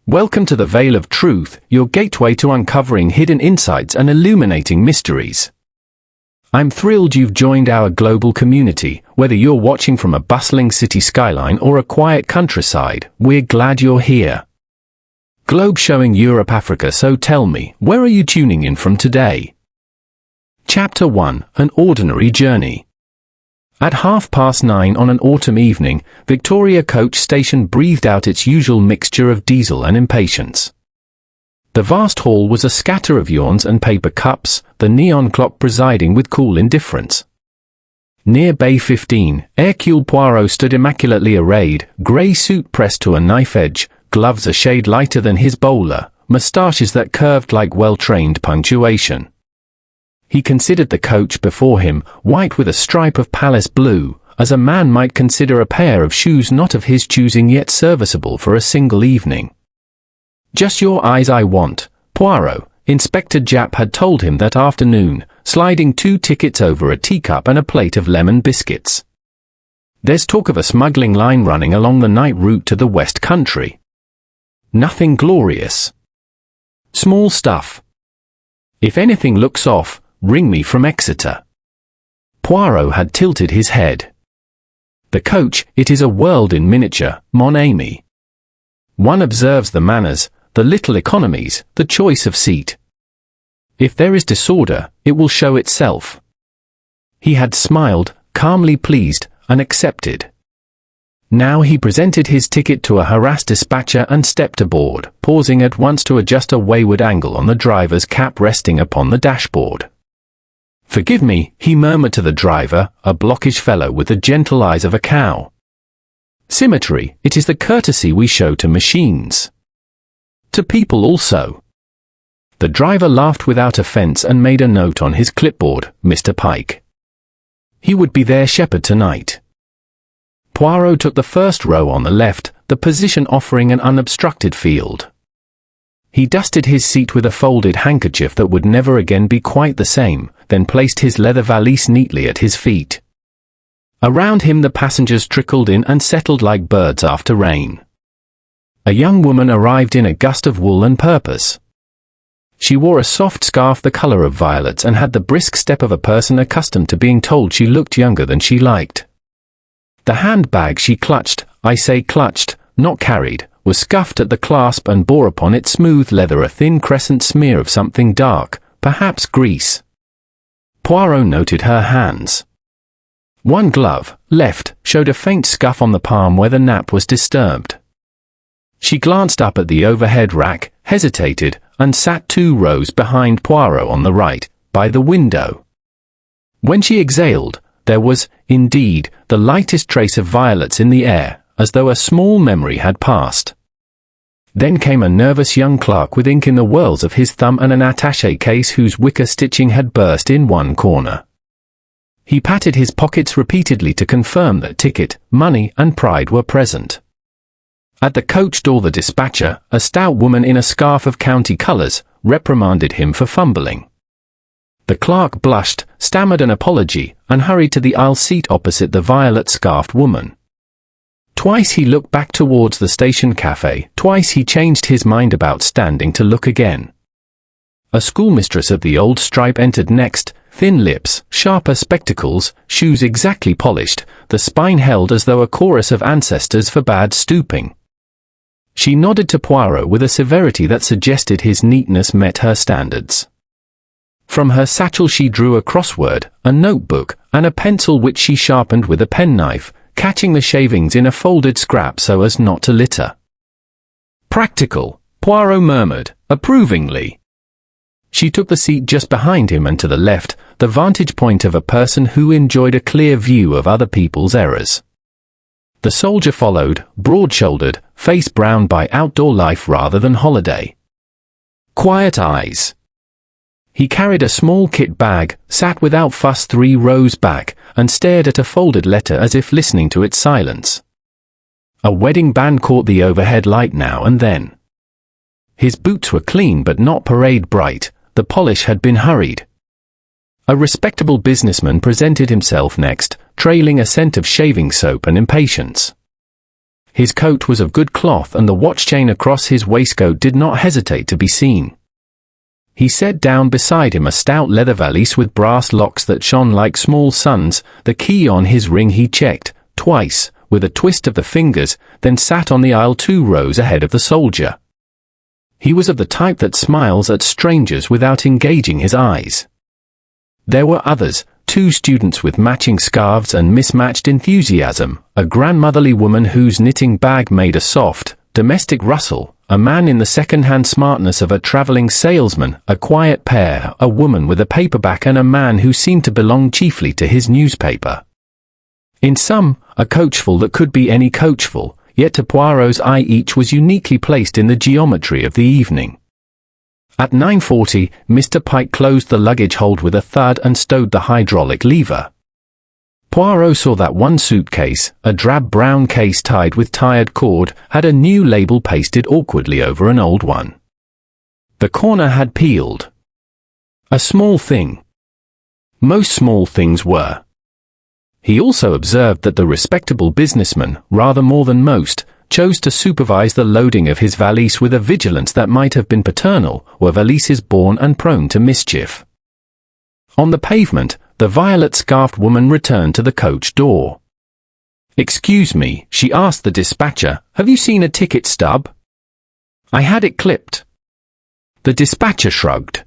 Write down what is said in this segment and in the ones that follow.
Welcome to the Veil of Truth, your gateway to uncovering hidden insights and illuminating mysteries. I'm thrilled you've joined our global community. Whether you're watching from a bustling city skyline or a quiet countryside, we're glad you're here. Globe showing Europe, Africa, so tell me, where are you tuning in from today? Chapter 1, An Ordinary Journey. At 9:30 on an autumn evening, Victoria Coach Station breathed out its usual mixture of diesel and impatience. The vast hall was a scatter of yawns and paper cups, the neon clock presiding with cool indifference. Near Bay 15, Hercule Poirot stood immaculately arrayed, grey suit pressed to a knife edge, gloves a shade lighter than his bowler, moustaches that curved like well-trained punctuation. He considered the coach before him, white with a stripe of Palace blue, as a man might consider a pair of shoes not of his choosing yet serviceable for a single evening. "Just your eyes I want," Poirot, Inspector Japp had told him that afternoon, sliding 2 tickets over a teacup and a plate of lemon biscuits. "There's talk of a smuggling line running along the night route to the West Country. Nothing glorious. Small stuff. If anything looks off, ring me from Exeter." Poirot had tilted his head. "The coach, it is a world in miniature, mon ami. One observes the manners, the little economies, the choice of seat. If there is disorder, it will show itself." He had smiled, calmly pleased, and accepted. Now he presented his ticket to a harassed dispatcher and stepped aboard, pausing at once to adjust a wayward angle on the driver's cap resting upon the dashboard. "Forgive me," he murmured to the driver, a blockish fellow with the gentle eyes of a cow. "Symmetry, it is the courtesy we show to machines. To people also." The driver laughed without offense and made a note on his clipboard, "Mr. Pike." He would be their shepherd tonight. Poirot took the first row on the left, the position offering an unobstructed field. He dusted his seat with a folded handkerchief that would never again be quite the same, then placed his leather valise neatly at his feet. Around him the passengers trickled in and settled like birds after rain. A young woman arrived in a gust of wool and purpose. She wore a soft scarf the color of violets and had the brisk step of a person accustomed to being told she looked younger than she liked. The handbag she clutched, I say clutched, not carried, was scuffed at the clasp and bore upon its smooth leather a thin crescent smear of something dark, perhaps grease. Poirot noted her hands. One glove, left, showed a faint scuff on the palm where the nap was disturbed. She glanced up at the overhead rack, hesitated, and sat 2 rows behind Poirot on the right, by the window. When she exhaled, there was, indeed, the lightest trace of violets in the air, as though a small memory had passed. Then came a nervous young clerk with ink in the whorls of his thumb and an attaché case whose wicker stitching had burst in one corner. He patted his pockets repeatedly to confirm that ticket, money, and pride were present. At the coach door the dispatcher, a stout woman in a scarf of county colours, reprimanded him for fumbling. The clerk blushed, stammered an apology, and hurried to the aisle seat opposite the violet-scarfed woman. Twice he looked back towards the station cafe, twice he changed his mind about standing to look again. A schoolmistress of the old stripe entered next, thin lips, sharper spectacles, shoes exactly polished, the spine held as though a chorus of ancestors forbade stooping. She nodded to Poirot with a severity that suggested his neatness met her standards. From her satchel she drew a crossword, a notebook, and a pencil which she sharpened with a penknife, catching the shavings in a folded scrap so as not to litter. "Practical," Poirot murmured, approvingly. She took the seat just behind him and to the left, the vantage point of a person who enjoyed a clear view of other people's errors. The soldier followed, broad-shouldered, face browned by outdoor life rather than holiday. Quiet eyes. He carried a small kit bag, sat without fuss 3 rows back, and stared at a folded letter as if listening to its silence. A wedding band caught the overhead light now and then. His boots were clean but not parade bright, the polish had been hurried. A respectable businessman presented himself next, trailing a scent of shaving soap and impatience. His coat was of good cloth and the watch chain across his waistcoat did not hesitate to be seen. He set down beside him a stout leather valise with brass locks that shone like small suns. The key on his ring he checked, twice, with a twist of the fingers, then sat on the aisle 2 rows ahead of the soldier. He was of the type that smiles at strangers without engaging his eyes. There were others, 2 students with matching scarves and mismatched enthusiasm, a grandmotherly woman whose knitting bag made a soft, domestic rustle, a man in the second-hand smartness of a traveling salesman, a quiet pair, a woman with a paperback and a man who seemed to belong chiefly to his newspaper. In sum, a coachful that could be any coachful, yet to Poirot's eye each was uniquely placed in the geometry of the evening. At 9:40, Mr. Pike closed the luggage hold with a thud and stowed the hydraulic lever. Poirot saw that one suitcase, a drab brown case tied with tired cord, had a new label pasted awkwardly over an old one. The corner had peeled. A small thing. Most small things were. He also observed that the respectable businessman, rather more than most, chose to supervise the loading of his valise with a vigilance that might have been paternal, were valises born and prone to mischief. On the pavement, the violet-scarfed woman returned to the coach door. "Excuse me," she asked the dispatcher, "have you seen a ticket stub?" "I had it clipped." The dispatcher shrugged.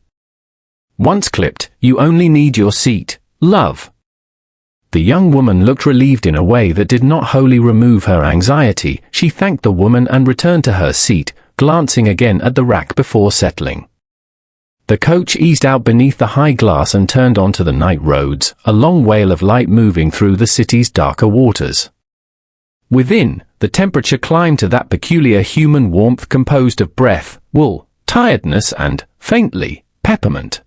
"Once clipped, you only need your seat, love." The young woman looked relieved in a way that did not wholly remove her anxiety. She thanked the woman and returned to her seat, glancing again at the rack before settling. The coach eased out beneath the high glass and turned onto the night roads, a long wail of light moving through the city's darker waters. Within, the temperature climbed to that peculiar human warmth composed of breath, wool, tiredness and, faintly, peppermint.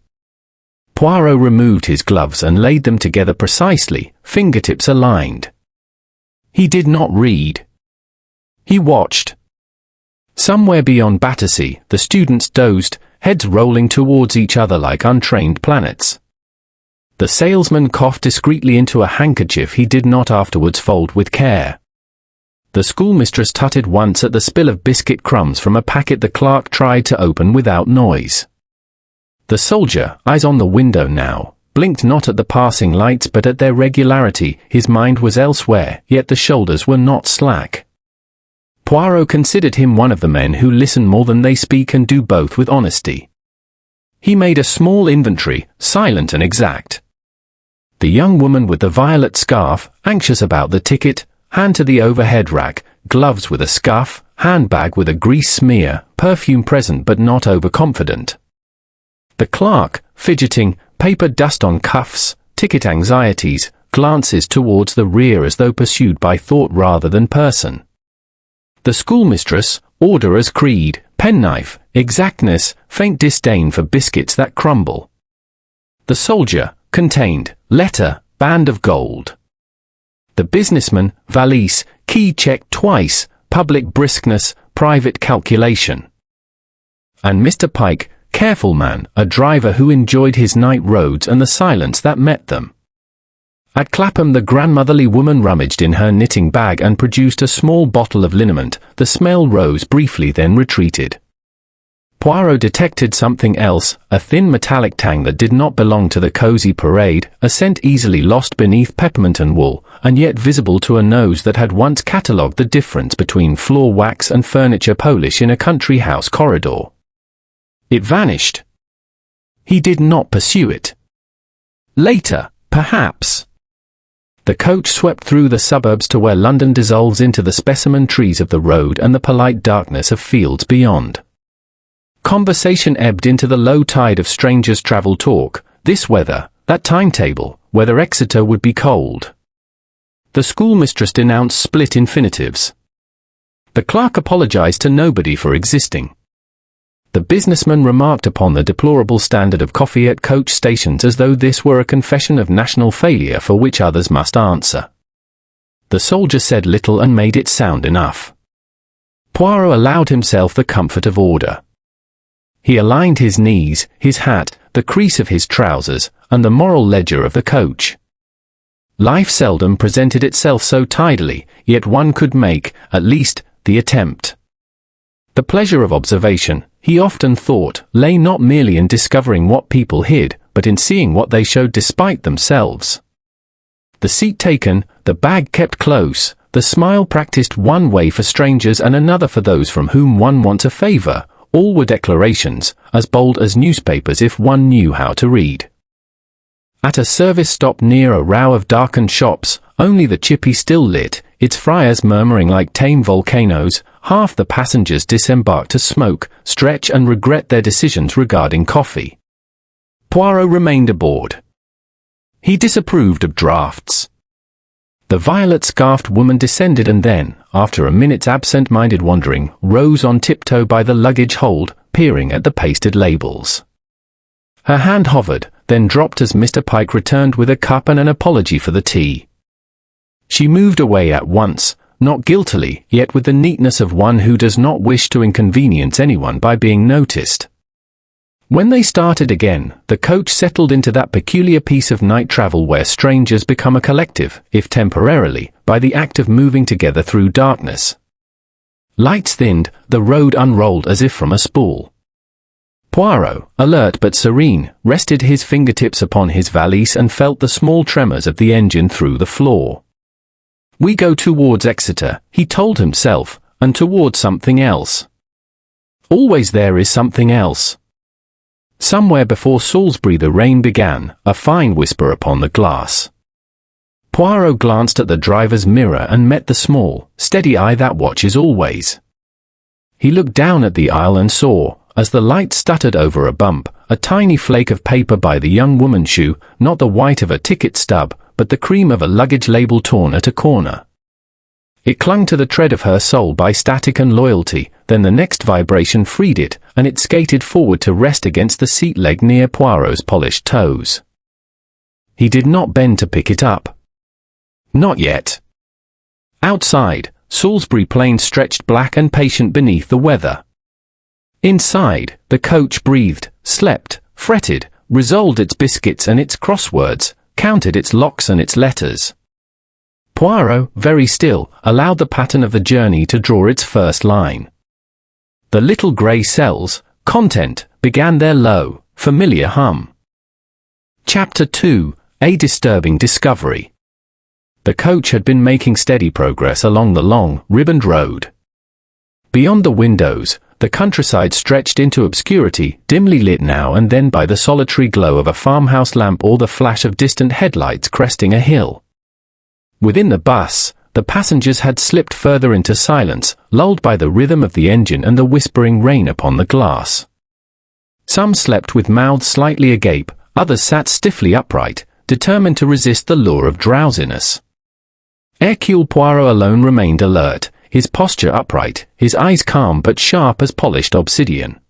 Poirot removed his gloves and laid them together precisely, fingertips aligned. He did not read. He watched. Somewhere beyond Battersea, the students dozed, heads rolling towards each other like untrained planets. The salesman coughed discreetly into a handkerchief he did not afterwards fold with care. The schoolmistress tutted once at the spill of biscuit crumbs from a packet the clerk tried to open without noise. The soldier, eyes on the window now, blinked not at the passing lights but at their regularity. His mind was elsewhere, yet the shoulders were not slack. Poirot considered him one of the men who listen more than they speak and do both with honesty. He made a small inventory, silent and exact. The young woman with the violet scarf, anxious about the ticket, hand to the overhead rack, gloves with a scuff, handbag with a grease smear, perfume present but not overconfident. The clerk, fidgeting, paper dust on cuffs, ticket anxieties, glances towards the rear as though pursued by thought rather than person. The schoolmistress, order as creed, penknife, exactness, faint disdain for biscuits that crumble. The soldier, contained, letter, band of gold. The businessman, valise, key checked twice, public briskness, private calculation. And Mr. Pike, careful man, a driver who enjoyed his night roads and the silence that met them. At Clapham the grandmotherly woman rummaged in her knitting bag and produced a small bottle of liniment. The smell rose briefly then retreated. Poirot detected something else, a thin metallic tang that did not belong to the cosy parade, a scent easily lost beneath peppermint and wool, and yet visible to a nose that had once catalogued the difference between floor wax and furniture polish in a country house corridor. It vanished. He did not pursue it. Later, perhaps. The coach swept through the suburbs to where London dissolves into the specimen trees of the road and the polite darkness of fields beyond. Conversation ebbed into the low tide of strangers' travel talk, this weather, that timetable, whether Exeter would be cold. The schoolmistress denounced split infinitives. The clerk apologized to nobody for existing. The businessman remarked upon the deplorable standard of coffee at coach stations as though this were a confession of national failure for which others must answer. The soldier said little and made it sound enough. Poirot allowed himself the comfort of order. He aligned his knees, his hat, the crease of his trousers, and the moral ledger of the coach. Life seldom presented itself so tidily, yet one could make, at least, the attempt. The pleasure of observation, he often thought, lay not merely in discovering what people hid, but in seeing what they showed despite themselves. The seat taken, the bag kept close, the smile practiced one way for strangers and another for those from whom one wants a favor, all were declarations, as bold as newspapers if one knew how to read. At a service stop near a row of darkened shops, only the chippy still lit, its fires murmuring like tame volcanoes, half the passengers disembarked to smoke, stretch and regret their decisions regarding coffee. Poirot remained aboard. He disapproved of drafts. The violet-scarfed woman descended and then, after a minute's absent-minded wandering, rose on tiptoe by the luggage hold, peering at the pasted labels. Her hand hovered, then dropped as Mr. Pike returned with a cup and an apology for the tea. She moved away at once, not guiltily, yet with the neatness of one who does not wish to inconvenience anyone by being noticed. When they started again, the coach settled into that peculiar piece of night travel where strangers become a collective, if temporarily, by the act of moving together through darkness. Lights thinned, the road unrolled as if from a spool. Poirot, alert but serene, rested his fingertips upon his valise and felt the small tremors of the engine through the floor. We go towards Exeter, he told himself, and towards something else. Always there is something else. Somewhere before Salisbury the rain began, a fine whisper upon the glass. Poirot glanced at the driver's mirror and met the small, steady eye that watches always. He looked down at the aisle and saw, as the light stuttered over a bump, a tiny flake of paper by the young woman's shoe, not the white of a ticket stub, but the cream of a luggage label torn at a corner. It clung to the tread of her soul by static and loyalty, then the next vibration freed it, and it skated forward to rest against the seat leg near Poirot's polished toes. He did not bend to pick it up. Not yet. Outside, Salisbury Plain stretched black and patient beneath the weather. Inside, the coach breathed, slept, fretted, resolved its biscuits and its crosswords, counted its locks and its letters. Poirot, very still, allowed the pattern of the journey to draw its first line. The little grey cells, content, began their low, familiar hum. Chapter 2, A Disturbing Discovery. The coach had been making steady progress along the long, ribboned road. Beyond the windows, the countryside stretched into obscurity, dimly lit now and then by the solitary glow of a farmhouse lamp or the flash of distant headlights cresting a hill. Within the bus, the passengers had slipped further into silence, lulled by the rhythm of the engine and the whispering rain upon the glass. Some slept with mouths slightly agape, others sat stiffly upright, determined to resist the lure of drowsiness. Hercule Poirot alone remained alert, his posture upright, his eyes calm but sharp as polished obsidian.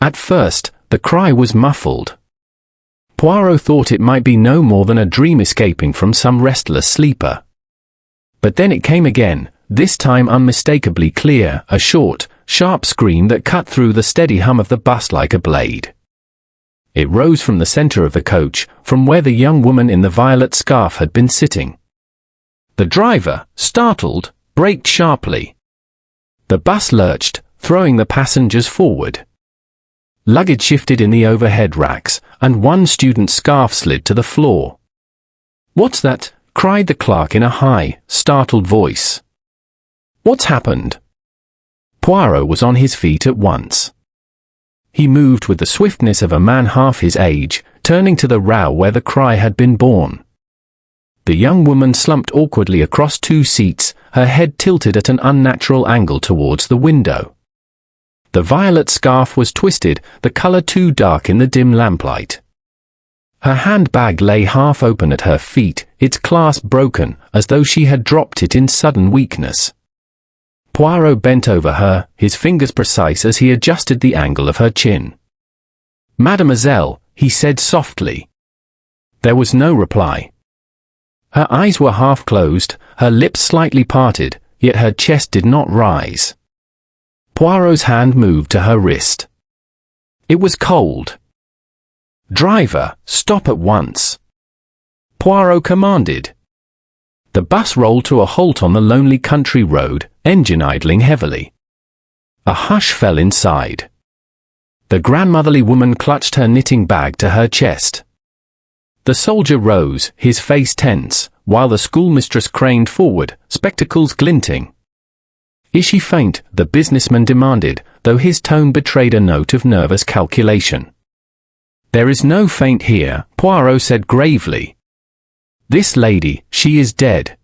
At first, the cry was muffled. Poirot thought it might be no more than a dream escaping from some restless sleeper. But then it came again, this time unmistakably clear, a short, sharp scream that cut through the steady hum of the bus like a blade. It rose from the center of the coach, from where the young woman in the violet scarf had been sitting. The driver, startled, braked sharply. The bus lurched, throwing the passengers forward. Luggage shifted in the overhead racks, and one student's scarf slid to the floor. "What's that?" cried the clerk in a high, startled voice. "What's happened?" Poirot was on his feet at once. He moved with the swiftness of a man half his age, turning to the row where the cry had been born. The young woman slumped awkwardly across two seats, her head tilted at an unnatural angle towards the window. The violet scarf was twisted, the color too dark in the dim lamplight. Her handbag lay half open at her feet, its clasp broken, as though she had dropped it in sudden weakness. Poirot bent over her, his fingers precise as he adjusted the angle of her chin. "Mademoiselle," he said softly. There was no reply. Her eyes were half closed, her lips slightly parted, yet her chest did not rise. Poirot's hand moved to her wrist. It was cold. "Driver, stop at once." Poirot commanded. The bus rolled to a halt on the lonely country road, engine idling heavily. A hush fell inside. The grandmotherly woman clutched her knitting bag to her chest. The soldier rose, his face tense, while the schoolmistress craned forward, spectacles glinting. "Is she faint?" the businessman demanded, though his tone betrayed a note of nervous calculation. "There is no faint here," Poirot said gravely. "This lady, she is dead."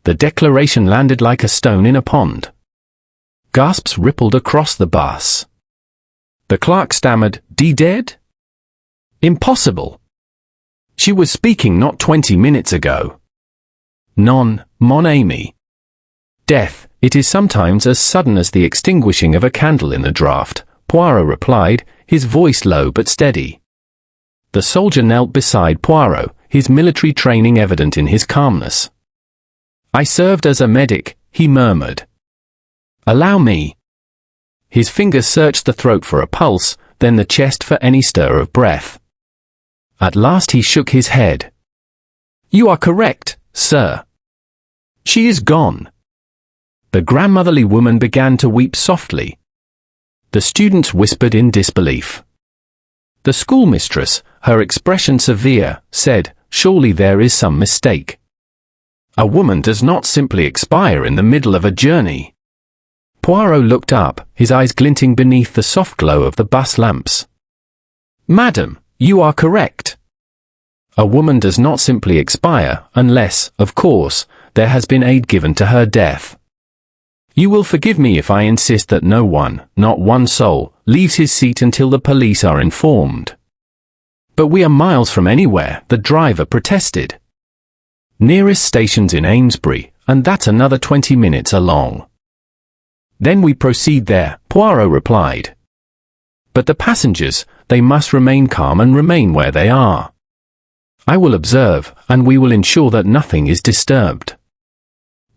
The declaration landed like a stone in a pond. Gasps rippled across the bus. The clerk stammered, "Dead? Impossible. She was speaking not 20 minutes ago." "Non, mon ami. Death, it is sometimes as sudden as the extinguishing of a candle in the draught," Poirot replied, his voice low but steady. The soldier knelt beside Poirot, his military training evident in his calmness. "I served as a medic," he murmured. "Allow me." His fingers searched the throat for a pulse, then the chest for any stir of breath. At last he shook his head. "You are correct, sir. She is gone." The grandmotherly woman began to weep softly. The students whispered in disbelief. The schoolmistress, her expression severe, said, "Surely there is some mistake. A woman does not simply expire in the middle of a journey." Poirot looked up, his eyes glinting beneath the soft glow of the bus lamps. "Madam, you are correct. A woman does not simply expire, unless, of course, there has been aid given to her death. You will forgive me if I insist that no one, not one soul, leaves his seat until the police are informed." "But we are miles from anywhere," the driver protested. "Nearest station's in Amesbury, and that's another 20 minutes along." "Then we proceed there," Poirot replied. "But the passengers, they must remain calm and remain where they are. I will observe, and we will ensure that nothing is disturbed."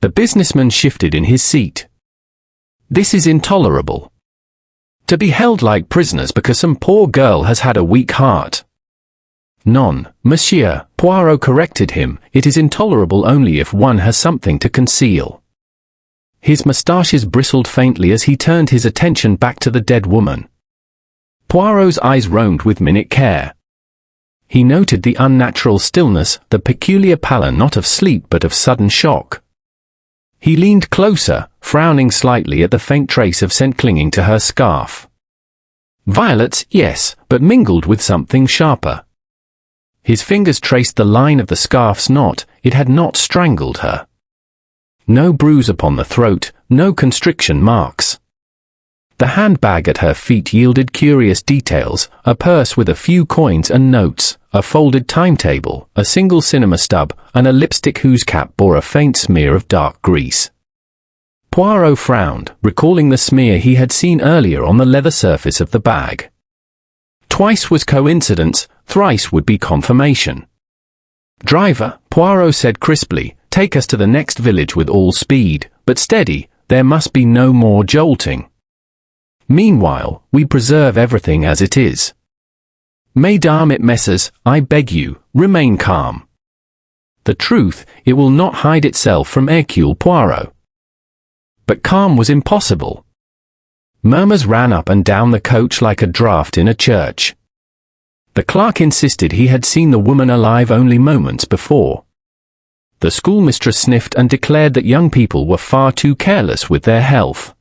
The businessman shifted in his seat. "This is intolerable. To be held like prisoners because some poor girl has had a weak heart." "Non, monsieur," Poirot corrected him, "it is intolerable only if one has something to conceal." His moustaches bristled faintly as he turned his attention back to the dead woman. Poirot's eyes roamed with minute care. He noted the unnatural stillness, the peculiar pallor not of sleep but of sudden shock. He leaned closer, frowning slightly at the faint trace of scent clinging to her scarf. Violets, yes, but mingled with something sharper. His fingers traced the line of the scarf's knot. It had not strangled her. No bruise upon the throat, no constriction marks. The handbag at her feet yielded curious details, a purse with a few coins and notes, a folded timetable, a single cinema stub, and a lipstick whose cap bore a faint smear of dark grease. Poirot frowned, recalling the smear he had seen earlier on the leather surface of the bag. Twice was coincidence, thrice would be confirmation. "Driver," Poirot said crisply, "take us to the next village with all speed, but steady, there must be no more jolting. Meanwhile, we preserve everything as it is. Mesdames et messieurs, I beg you, remain calm. The truth, it will not hide itself from Hercule Poirot." But calm was impossible. Murmurs ran up and down the coach like a draft in a church. The clerk insisted he had seen the woman alive only moments before. The schoolmistress sniffed and declared that young people were far too careless with their health.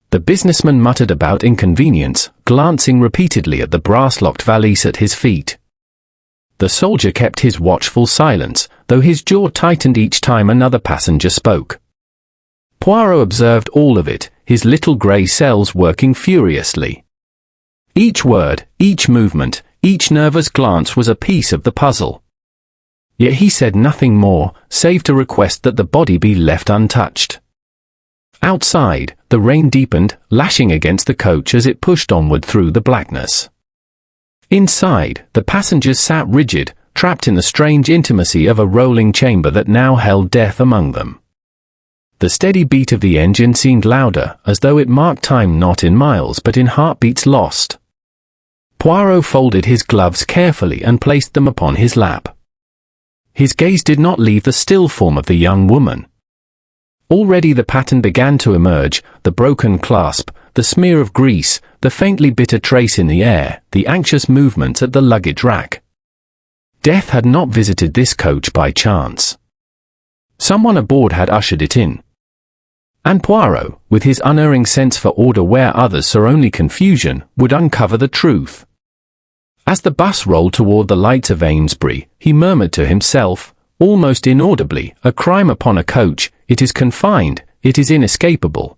The businessman muttered about inconvenience, glancing repeatedly at the brass-locked valise at his feet. The soldier kept his watchful silence, though his jaw tightened each time another passenger spoke. Poirot observed all of it, his little grey cells working furiously. Each word, each movement, each nervous glance was a piece of the puzzle. Yet he said nothing more, save to request that the body be left untouched. Outside, the rain deepened, lashing against the coach as it pushed onward through the blackness. Inside, the passengers sat rigid, trapped in the strange intimacy of a rolling chamber that now held death among them. The steady beat of the engine seemed louder, as though it marked time not in miles but in heartbeats lost. Poirot folded his gloves carefully and placed them upon his lap. His gaze did not leave the still form of the young woman. Already the pattern began to emerge, the broken clasp, the smear of grease, the faintly bitter trace in the air, the anxious movements at the luggage rack. Death had not visited this coach by chance. Someone aboard had ushered it in. And Poirot, with his unerring sense for order where others saw only confusion, would uncover the truth. As the bus rolled toward the lights of Amesbury, he murmured to himself, almost inaudibly, a crime upon a coach, it is confined, it is inescapable.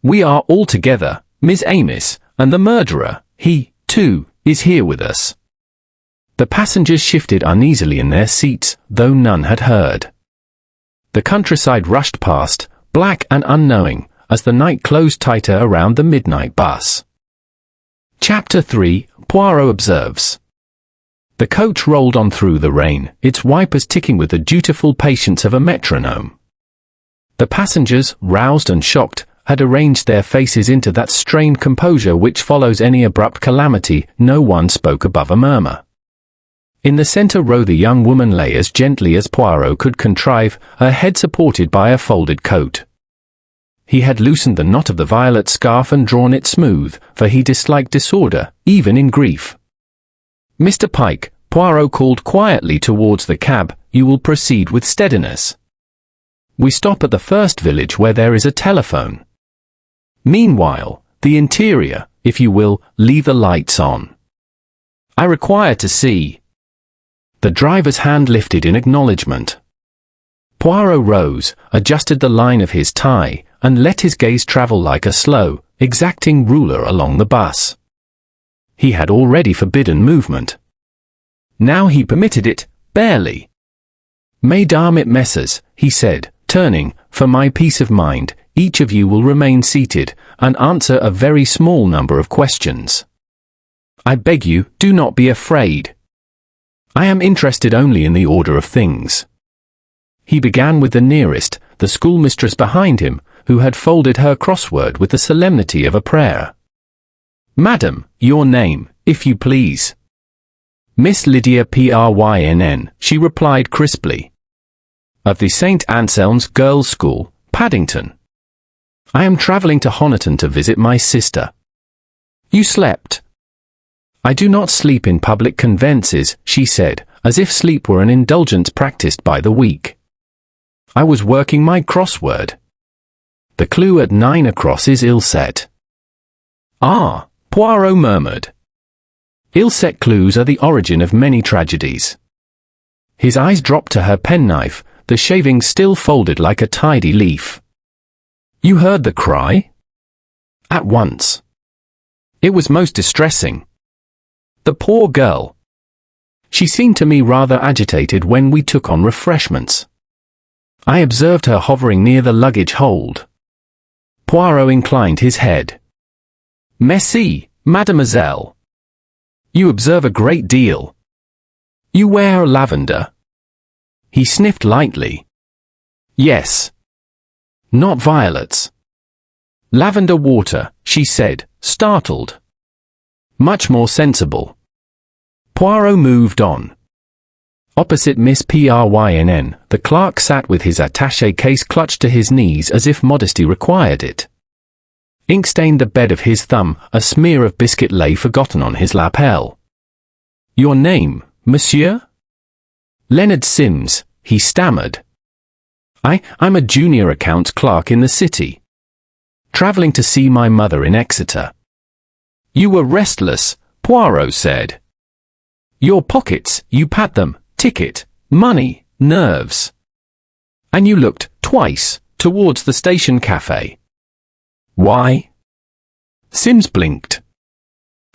We are all together, Miss Amos, and the murderer, he, too, is here with us. The passengers shifted uneasily in their seats, though none had heard. The countryside rushed past, black and unknowing, as the night closed tighter around the midnight bus. Chapter 3, Poirot observes. The coach rolled on through the rain, its wipers ticking with the dutiful patience of a metronome. The passengers, roused and shocked, had arranged their faces into that strained composure which follows any abrupt calamity. No one spoke above a murmur. In the center row the young woman lay as gently as Poirot could contrive, her head supported by a folded coat. He had loosened the knot of the violet scarf and drawn it smooth, for he disliked disorder, even in grief. Mr. Pike, Poirot called quietly towards the cab, you will proceed with steadiness. We stop at the first village where there is a telephone. Meanwhile, the interior, if you will, leave the lights on. I require to see. The driver's hand lifted in acknowledgement. Poirot rose, adjusted the line of his tie, and let his gaze travel like a slow, exacting ruler along the bus. He had already forbidden movement. Now he permitted it, barely. Mesdames et messieurs, he said, turning, for my peace of mind, each of you will remain seated, and answer a very small number of questions. I beg you, do not be afraid. I am interested only in the order of things. He began with the nearest, the schoolmistress behind him, who had folded her crossword with the solemnity of a prayer. Madam, your name, if you please. Miss Lydia Prynn, she replied crisply. Of the St. Anselm's Girls' School, Paddington. I am travelling to Honiton to visit my sister. You slept. I do not sleep in public conveyances, she said, as if sleep were an indulgence practiced by the weak. I was working my crossword. The clue at 9 across is ill-set. Ah, Poirot murmured. Ill-set clues are the origin of many tragedies. His eyes dropped to her penknife, the shaving still folded like a tidy leaf. You heard the cry? At once. It was most distressing. The poor girl. She seemed to me rather agitated when we took on refreshments. I observed her hovering near the luggage hold. Poirot inclined his head. Merci, mademoiselle. You observe a great deal. You wear lavender? He sniffed lightly. Yes. Not violets. Lavender water, she said, startled. Much more sensible. Poirot moved on. Opposite Miss Prynn, the clerk sat with his attaché case clutched to his knees as if modesty required it. Ink stained the bed of his thumb, a smear of biscuit lay forgotten on his lapel. Your name, monsieur? Leonard Sims, he stammered. I'm a junior accounts clerk in the city. Travelling to see my mother in Exeter. You were restless, Poirot said. Your pockets, you pat them, ticket, money, nerves. And you looked, twice, towards the station cafe. Why? Sims blinked.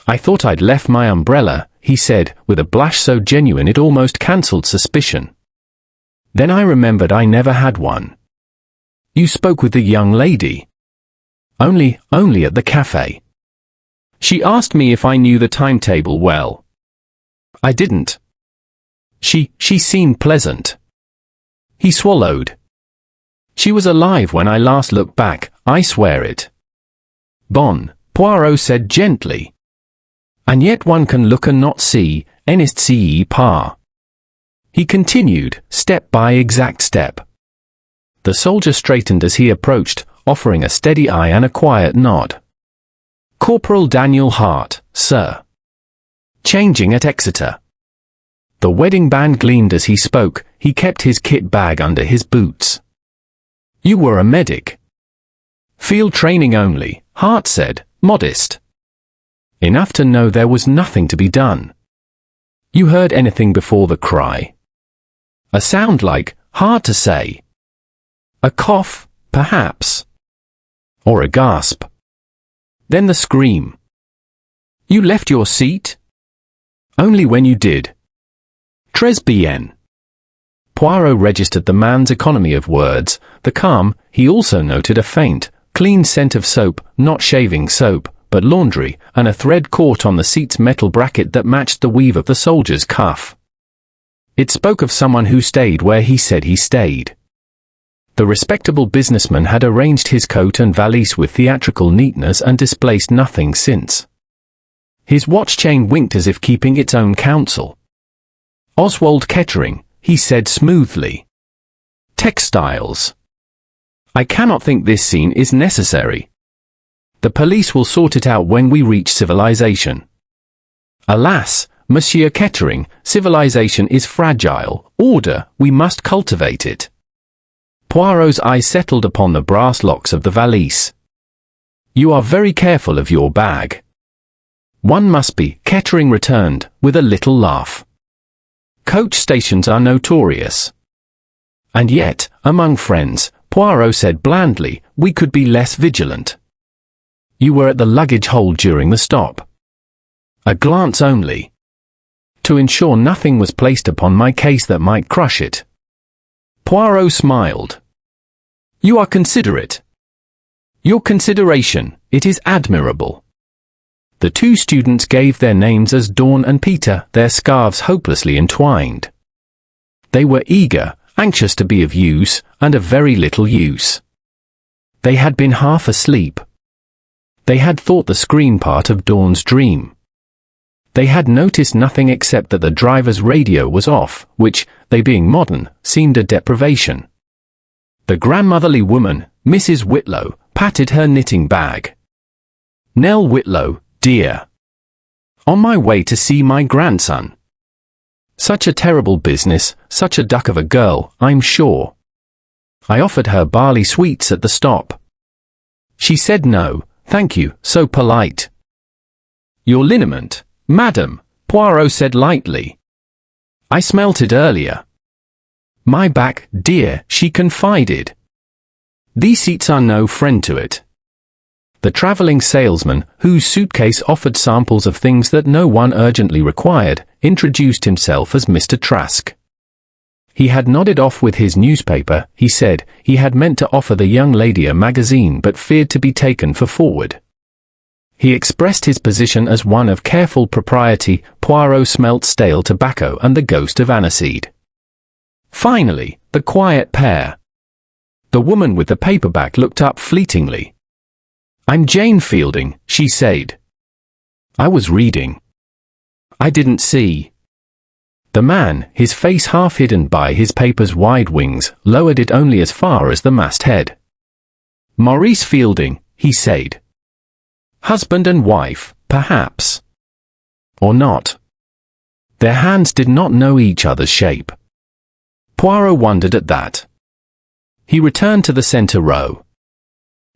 I thought I'd left my umbrella, he said, with a blush so genuine it almost cancelled suspicion. Then I remembered I never had one. You spoke with the young lady. Only at the cafe. She asked me if I knew the timetable well. I didn't. She seemed pleasant. He swallowed. She was alive when I last looked back, I swear it. Bon, Poirot said gently. And yet one can look and not see, n'est-ce pas? he continued, step by exact step. The soldier straightened as he approached, offering a steady eye and a quiet nod. Corporal Daniel Hart, sir. Changing at Exeter. The wedding band gleamed as he spoke. He kept his kit bag under his boots. You were a medic. Field training only, Hart said, modest. Enough to know there was nothing to be done. You heard anything before the cry? A sound like, hard to say. A cough, perhaps. Or a gasp. Then the scream. You left your seat? Only when you did. Très bien. Poirot registered the man's economy of words, the calm. He also noted a faint, clean scent of soap, not shaving soap, but laundry, and a thread caught on the seat's metal bracket that matched the weave of the soldier's cuff. It spoke of someone who stayed where he said he stayed. The respectable businessman had arranged his coat and valise with theatrical neatness and displaced nothing since. His watch chain winked as if keeping its own counsel. Oswald Kettering, he said smoothly. Textiles. I cannot think this scene is necessary. The police will sort it out when we reach civilization. Alas, Monsieur Kettering, civilization is fragile. Order, we must cultivate it. Poirot's eye settled upon the brass locks of the valise. You are very careful of your bag. One must be, Kettering returned, with a little laugh. Coach stations are notorious. And yet, among friends, Poirot said blandly, we could be less vigilant. You were at the luggage hold during the stop. A glance only. To ensure nothing was placed upon my case that might crush it. Poirot smiled. You are considerate. Your consideration, it is admirable. The two students gave their names as Dawn and Peter, their scarves hopelessly entwined. They were eager, anxious to be of use, and of very little use. They had been half asleep. They had thought the screen part of Dawn's dream. They had noticed nothing except that the driver's radio was off, which, they being modern, seemed a deprivation. The grandmotherly woman, Mrs. Whitlow, patted her knitting bag. Nell Whitlow, dear. On my way to see my grandson. Such a terrible business, such a duck of a girl, I'm sure. I offered her barley sweets at the stop. She said no, thank you, so polite. Your liniment, madam, Poirot said lightly. I smelt it earlier. My back, dear, she confided. These seats are no friend to it. The travelling salesman, whose suitcase offered samples of things that no one urgently required, introduced himself as Mr. Trask. He had nodded off with his newspaper. He said he had meant to offer the young lady a magazine but feared to be taken for forward. He expressed his position as one of careful propriety. Poirot smelt stale tobacco and the ghost of aniseed. Finally, the quiet pair. The woman with the paperback looked up fleetingly. I'm Jane Fielding, she said. I was reading. I didn't see. The man, his face half hidden by his paper's wide wings, lowered it only as far as the masthead. Maurice Fielding, he said. Husband and wife, perhaps. Or not. Their hands did not know each other's shape. Poirot wondered at that. He returned to the centre row.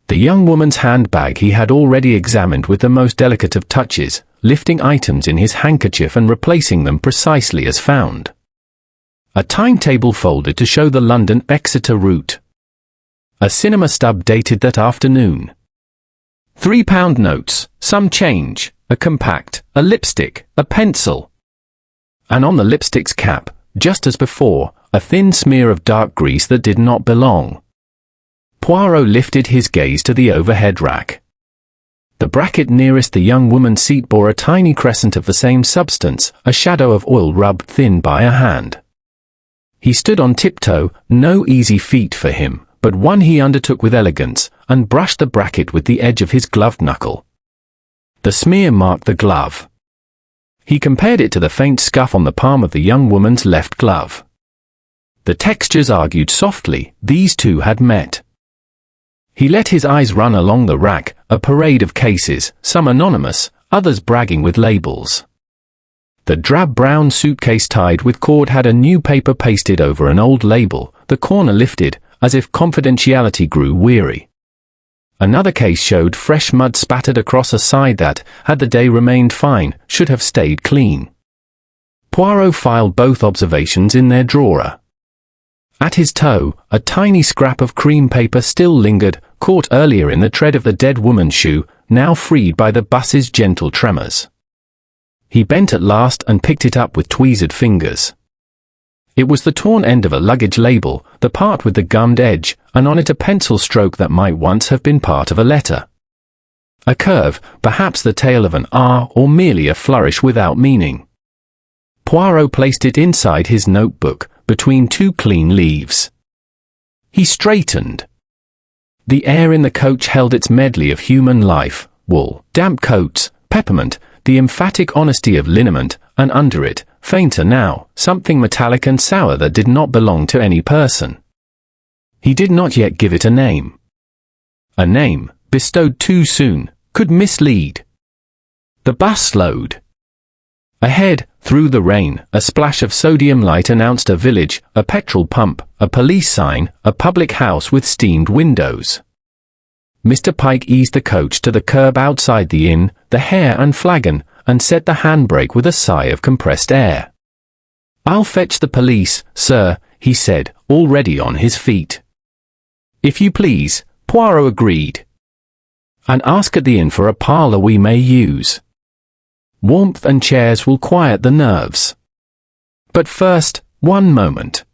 The young woman's handbag he had already examined with the most delicate of touches, lifting items in his handkerchief and replacing them precisely as found. A timetable folded to show the London-Exeter route. A cinema stub dated that afternoon. £3 notes, some change, a compact, a lipstick, a pencil. And on the lipstick's cap, just as before, a thin smear of dark grease that did not belong. Poirot lifted his gaze to the overhead rack. The bracket nearest the young woman's seat bore a tiny crescent of the same substance, a shadow of oil rubbed thin by a hand. He stood on tiptoe, no easy feat for him, but one he undertook with elegance, and brushed the bracket with the edge of his gloved knuckle. The smear marked the glove. He compared it to the faint scuff on the palm of the young woman's left glove. The textures argued softly, these two had met. He let his eyes run along the rack, a parade of cases, some anonymous, others bragging with labels. The drab brown suitcase tied with cord had a new paper pasted over an old label, the corner lifted, as if confidentiality grew weary. Another case showed fresh mud spattered across a side that, had the day remained fine, should have stayed clean. Poirot filed both observations in their drawer. At his toe, a tiny scrap of cream paper still lingered, caught earlier in the tread of the dead woman's shoe, now freed by the bus's gentle tremors. He bent at last and picked it up with tweezed fingers. It was the torn end of a luggage label, the part with the gummed edge, and on it a pencil stroke that might once have been part of a letter. A curve, perhaps the tail of an R, or merely a flourish without meaning. Poirot placed it inside his notebook, between two clean leaves. He straightened. The air in the coach held its medley of human life, wool, damp coats, peppermint, the emphatic honesty of liniment, and under it, fainter now, something metallic and sour that did not belong to any person. He did not yet give it a name. A name, bestowed too soon, could mislead. The bus slowed. Ahead, through the rain, a splash of sodium light announced a village, a petrol pump, a police sign, a public house with steamed windows. Mr. Pike eased the coach to the curb outside the inn, the hare and flagon, and set the handbrake with a sigh of compressed air. "I'll fetch the police, sir," he said, already on his feet. "If you please," Poirot agreed. "And ask at the inn for a parlour we may use. Warmth and chairs will quiet the nerves. But first, one moment."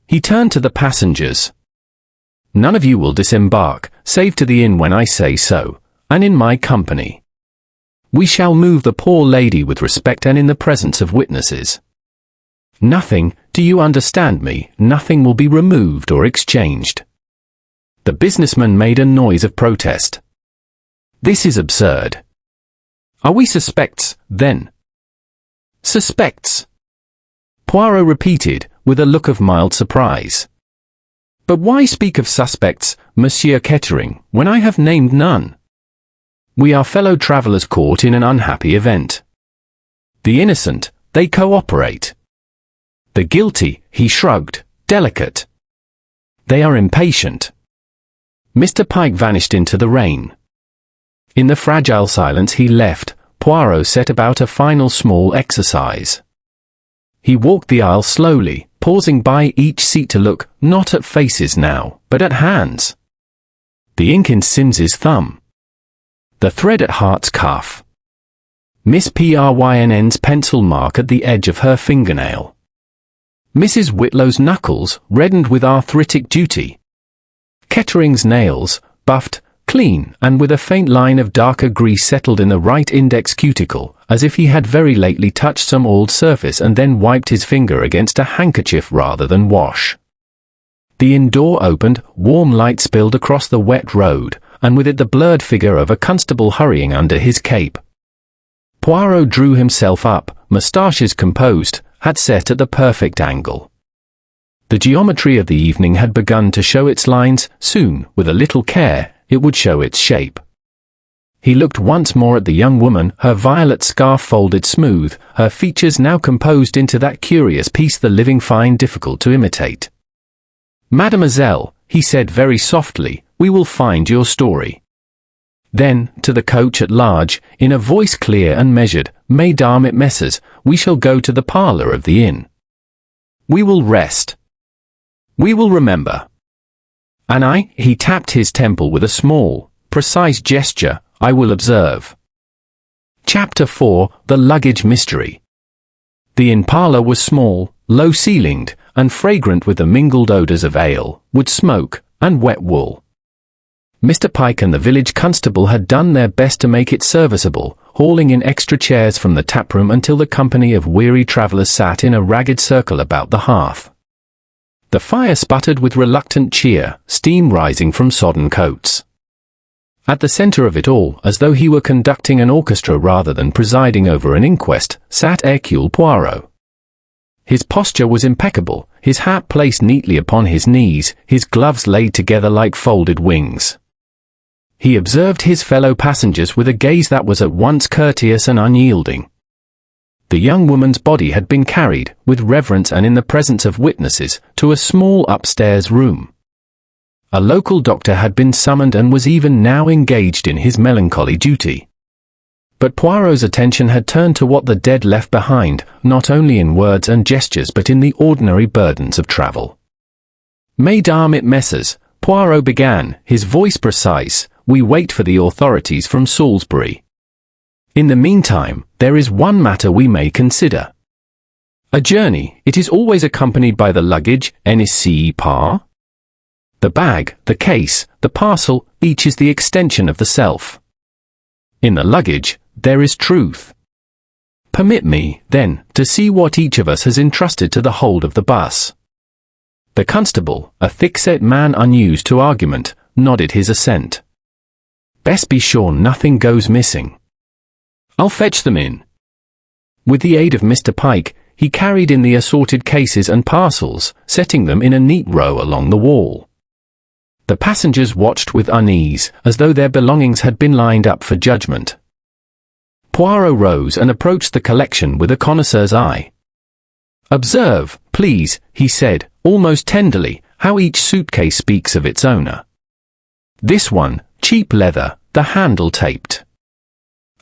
He turned to the passengers. "None of you will disembark, save to the inn when I say so, and in my company. We shall move the poor lady with respect and in the presence of witnesses. Nothing, do you understand me, nothing will be removed or exchanged." The businessman made a noise of protest. "This is absurd." "Are we suspects, then?" "Suspects," Poirot repeated, with a look of mild surprise. "But why speak of suspects, Monsieur Kettering, when I have named none? We are fellow travellers caught in an unhappy event. The innocent, they cooperate. The guilty," he shrugged, "delicate. They are impatient." Mr. Pike vanished into the rain. In the fragile silence he left, Poirot set about a final small exercise. He walked the aisle slowly, pausing by each seat to look, not at faces now, but at hands. The ink in Sims's thumb. The thread at Hart's cuff. Miss Prynn's pencil mark at the edge of her fingernail. Mrs. Whitlow's knuckles, reddened with arthritic duty. Kettering's nails, buffed, clean, and with a faint line of darker grease settled in the right index cuticle, as if he had very lately touched some old surface and then wiped his finger against a handkerchief rather than wash. The inn door opened, warm light spilled across the wet road, and with it the blurred figure of a constable hurrying under his cape. Poirot drew himself up, moustaches composed, hat set at the perfect angle. The geometry of the evening had begun to show its lines, soon, with a little care, it would show its shape. He looked once more at the young woman, her violet scarf folded smooth, her features now composed into that curious piece the living find difficult to imitate. "Mademoiselle," he said very softly, "we will find your story." Then, to the coach at large, in a voice clear and measured, "Mesdames et messieurs, we shall go to the parlour of the inn. We will rest. We will remember. And he tapped his temple with a small, precise gesture, "I will observe." Chapter 4, The Luggage Mystery. The inn parlour was small, low-ceilinged, and fragrant with the mingled odours of ale, wood smoke, and wet wool. Mr. Pike and the village constable had done their best to make it serviceable, hauling in extra chairs from the taproom until the company of weary travellers sat in a ragged circle about the hearth. The fire sputtered with reluctant cheer, steam rising from sodden coats. At the centre of it all, as though he were conducting an orchestra rather than presiding over an inquest, sat Hercule Poirot. His posture was impeccable, his hat placed neatly upon his knees, his gloves laid together like folded wings. He observed his fellow passengers with a gaze that was at once courteous and unyielding. The young woman's body had been carried, with reverence and in the presence of witnesses, to a small upstairs room. A local doctor had been summoned and was even now engaged in his melancholy duty. But Poirot's attention had turned to what the dead left behind, not only in words and gestures but in the ordinary burdens of travel. "Mesdames et messieurs," Poirot began, his voice precise, "we wait for the authorities from Salisbury. In the meantime, there is one matter we may consider. A journey, it is always accompanied by the luggage, n'est-ce pas? The bag, the case, the parcel, each is the extension of the self. In the luggage, there is truth. Permit me, then, to see what each of us has entrusted to the hold of the bus." The constable, a thick-set man unused to argument, nodded his assent. "Best be sure nothing goes missing. I'll fetch them in." With the aid of Mr. Pike, he carried in the assorted cases and parcels, setting them in a neat row along the wall. The passengers watched with unease, as though their belongings had been lined up for judgment. Poirot rose and approached the collection with a connoisseur's eye. "Observe, please," he said, almost tenderly, "how each suitcase speaks of its owner. This one, cheap leather, the handle taped.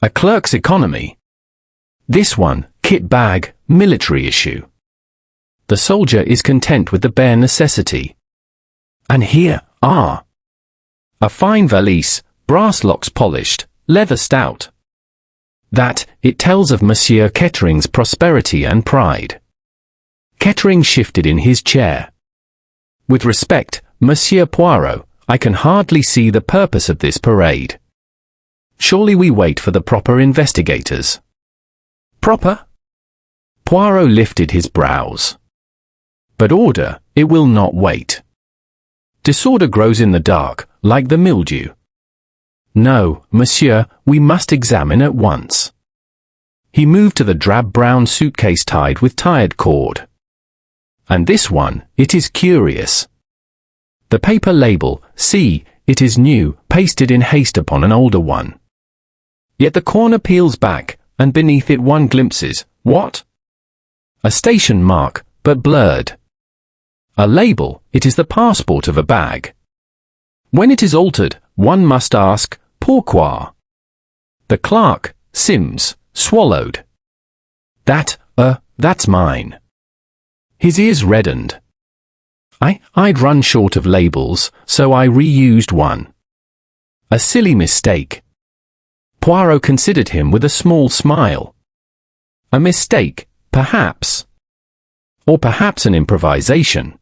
A clerk's economy. This one, kit bag, military issue. The soldier is content with the bare necessity. And here, a fine valise, brass locks polished, leather stout. That, it tells of Monsieur Kettering's prosperity and pride." Kettering shifted in his chair. "With respect, Monsieur Poirot, I can hardly see the purpose of this parade. Surely we wait for the proper investigators." "Proper?" Poirot lifted his brows. "But order, it will not wait. Disorder grows in the dark, like the mildew. No, monsieur, we must examine at once." He moved to the drab-brown suitcase tied with tired cord. "And this one, it is curious. The paper label, see, it is new, pasted in haste upon an older one. Yet the corner peels back, and beneath it one glimpses, what? A station mark, but blurred. A label, it is the passport of a bag. When it is altered, one must ask, pourquoi? The clerk, Sims, swallowed. That's mine." His ears reddened. I'd run short of labels, so I reused one. A silly mistake." Poirot considered him with a small smile. "A mistake, perhaps. Or perhaps an improvisation.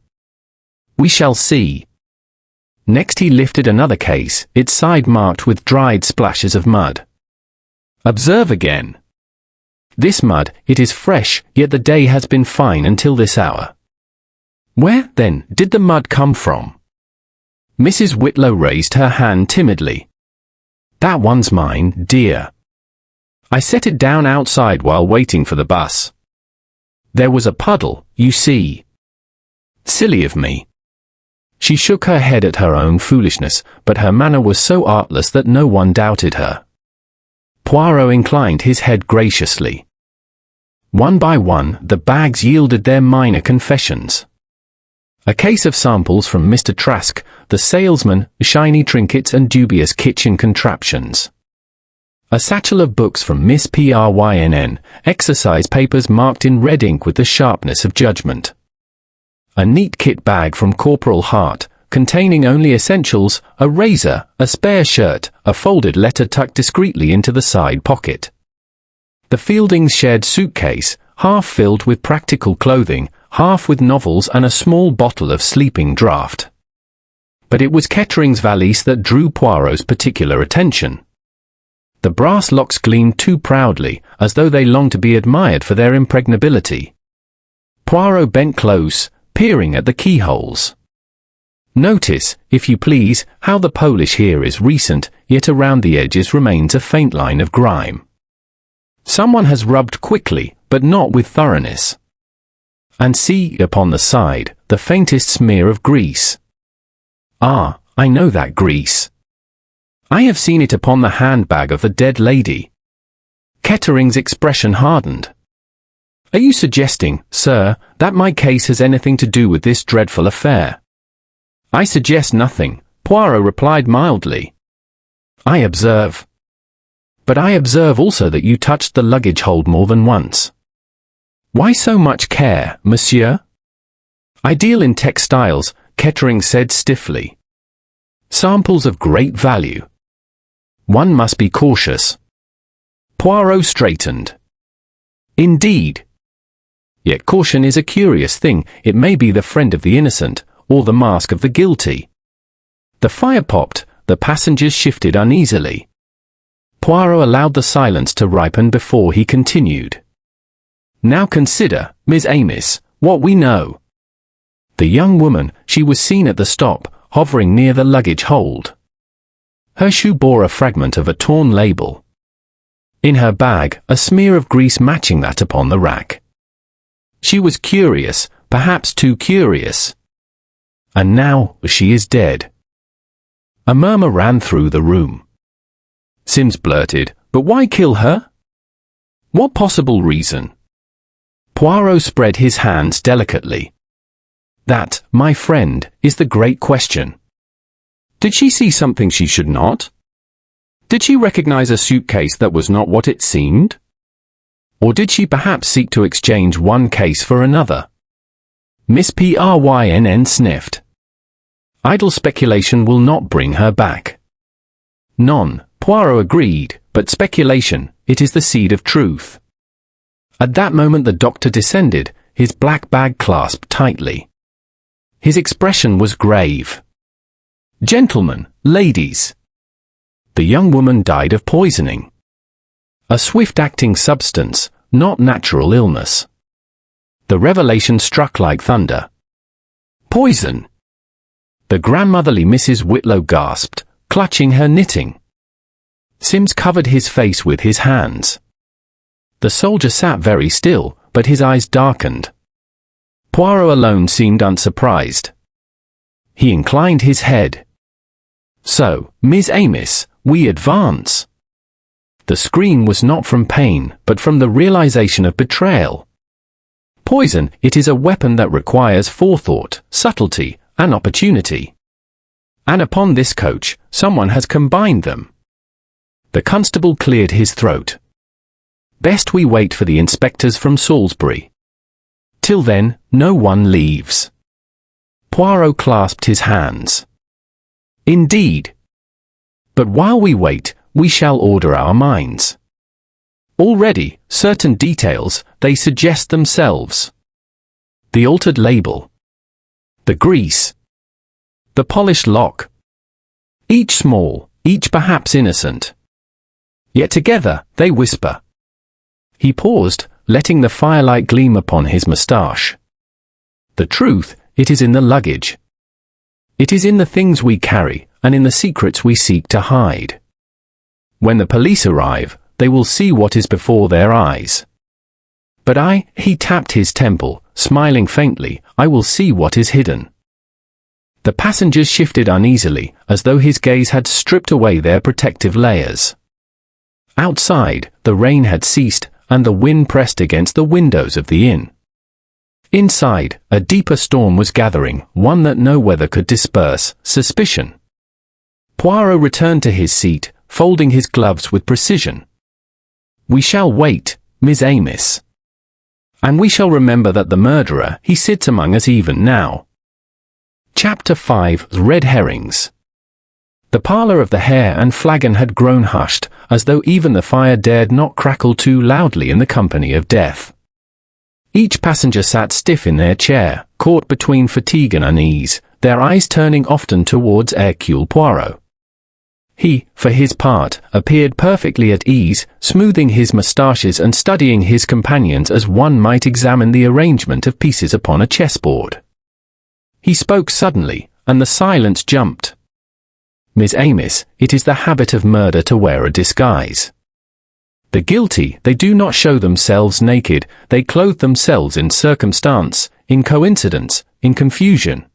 We shall see." Next he lifted another case, its side marked with dried splashes of mud. "Observe again. This mud, it is fresh, yet the day has been fine until this hour. Where, then, did the mud come from?" Mrs. Whitlow raised her hand timidly. "That one's mine, dear. I set it down outside while waiting for the bus. There was a puddle, you see. Silly of me." She shook her head at her own foolishness, but her manner was so artless that no one doubted her. Poirot inclined his head graciously. One by one, the bags yielded their minor confessions. A case of samples from Mr. Trask, the salesman, shiny trinkets and dubious kitchen contraptions. A satchel of books from Miss Prynn, exercise papers marked in red ink with the sharpness of judgment. A neat kit bag from Corporal Hart, containing only essentials, a razor, a spare shirt, a folded letter tucked discreetly into the side pocket. The Fieldings shared suitcase, half filled with practical clothing, half with novels and a small bottle of sleeping draught. But it was Kettering's valise that drew Poirot's particular attention. The brass locks gleamed too proudly, as though they longed to be admired for their impregnability. Poirot bent close, peering at the keyholes. "Notice, if you please, how the polish here is recent, yet around the edges remains a faint line of grime. Someone has rubbed quickly, but not with thoroughness. and see, upon the side, the faintest smear of grease. Ah, I know that grease. I have seen it upon the handbag of the dead lady. Kettering's expression hardened. Are you suggesting, sir, that my case has anything to do with this dreadful affair? I suggest nothing, Poirot replied mildly. I observe. But I observe also that you touched the luggage hold more than once. Why so much care, monsieur? I deal in textiles, Kettering said stiffly. Samples of great value. One must be cautious. Poirot straightened. Indeed. Yet caution is a curious thing. It may be the friend of the innocent, or the mask of the guilty. The fire popped, the passengers shifted uneasily. Poirot allowed the silence to ripen before he continued. Now consider, Miss Amos, what we know. The young woman, she was seen at the stop, hovering near the luggage hold. Her shoe bore a fragment of a torn label. In her bag, a smear of grease matching that upon the rack. She was curious, perhaps too curious. And now, she is dead. A murmur ran through the room. Sims blurted, but why kill her? What possible reason? Poirot spread his hands delicately. That, my friend, is the great question. Did she see something she should not? Did she recognize a suitcase that was not what it seemed? Or did she perhaps seek to exchange one case for another? Miss Prynn sniffed. Idle speculation will not bring her back. None, Poirot agreed, but speculation, it is the seed of truth. At that moment the doctor descended, his black bag clasped tightly. His expression was grave. Gentlemen, ladies. The young woman died of poisoning. A swift-acting substance, not natural illness. The revelation struck like thunder. Poison! The grandmotherly Mrs. Whitlow gasped, clutching her knitting. Sims covered his face with his hands. The soldier sat very still, but his eyes darkened. Poirot alone seemed unsurprised. He inclined his head. So, Miss Amos, we advance. The scream was not from pain, but from the realization of betrayal. Poison, it is a weapon that requires forethought, subtlety, and opportunity. And upon this coach, someone has combined them. The constable cleared his throat. Best we wait for the inspectors from Salisbury. Till then, no one leaves. Poirot clasped his hands. Indeed. But while we wait, we shall order our minds. Already, certain details, they suggest themselves. The altered label. The grease. The polished lock. Each small, each perhaps innocent. Yet together, they whisper. He paused, letting the firelight gleam upon his moustache. The truth, it is in the luggage. It is in the things we carry, and in the secrets we seek to hide. When the police arrive, they will see what is before their eyes. But he tapped his temple, smiling faintly, I will see what is hidden. The passengers shifted uneasily, as though his gaze had stripped away their protective layers. Outside, the rain had ceased, and the wind pressed against the windows of the inn. Inside, a deeper storm was gathering, one that no weather could disperse, suspicion. Poirot returned to his seat, folding his gloves with precision. We shall wait, Miss Amos. And we shall remember that the murderer, he sits among us even now. Chapter 5, Red Herrings. The parlour of the Hare and Flagon had grown hushed, as though even the fire dared not crackle too loudly in the company of death. Each passenger sat stiff in their chair, caught between fatigue and unease, their eyes turning often towards Hercule Poirot. He, for his part, appeared perfectly at ease, smoothing his moustaches and studying his companions as one might examine the arrangement of pieces upon a chessboard. He spoke suddenly, and the silence jumped. Miss Amos, it is the habit of murder to wear a disguise. The guilty, they do not show themselves naked, they clothe themselves in circumstance, in coincidence, in confusion.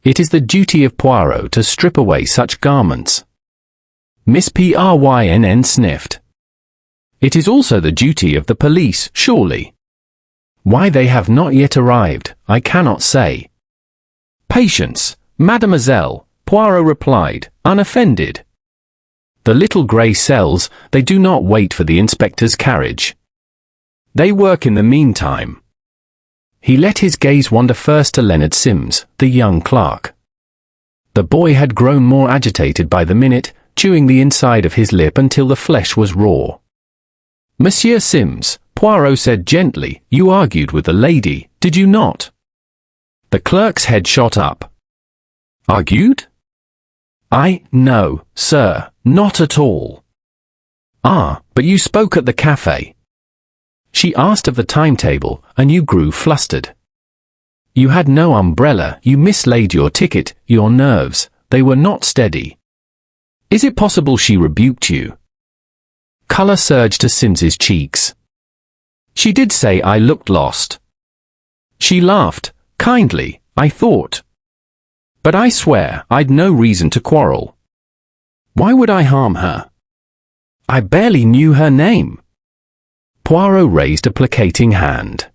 It is the duty of Poirot to strip away such garments. Miss Prynn sniffed. It is also the duty of the police, surely. Why they have not yet arrived, I cannot say. Patience, mademoiselle, Poirot replied, unoffended. The little grey cells, they do not wait for the inspector's carriage. They work in the meantime. He let his gaze wander first to Leonard Sims, the young clerk. The boy had grown more agitated by the minute, chewing the inside of his lip until the flesh was raw. Monsieur Sims, Poirot said gently, you argued with the lady, did you not? The clerk's head shot up. Argued? No, sir, not at all. Ah, but you spoke at the cafe. She asked of the timetable, and you grew flustered. You had no umbrella, you mislaid your ticket, your nerves, they were not steady. Is it possible she rebuked you? Colour surged to Sims's cheeks. She did say I looked lost. She laughed, kindly, I thought. But I swear, I'd no reason to quarrel. Why would I harm her? I barely knew her name. Poirot raised a placating hand.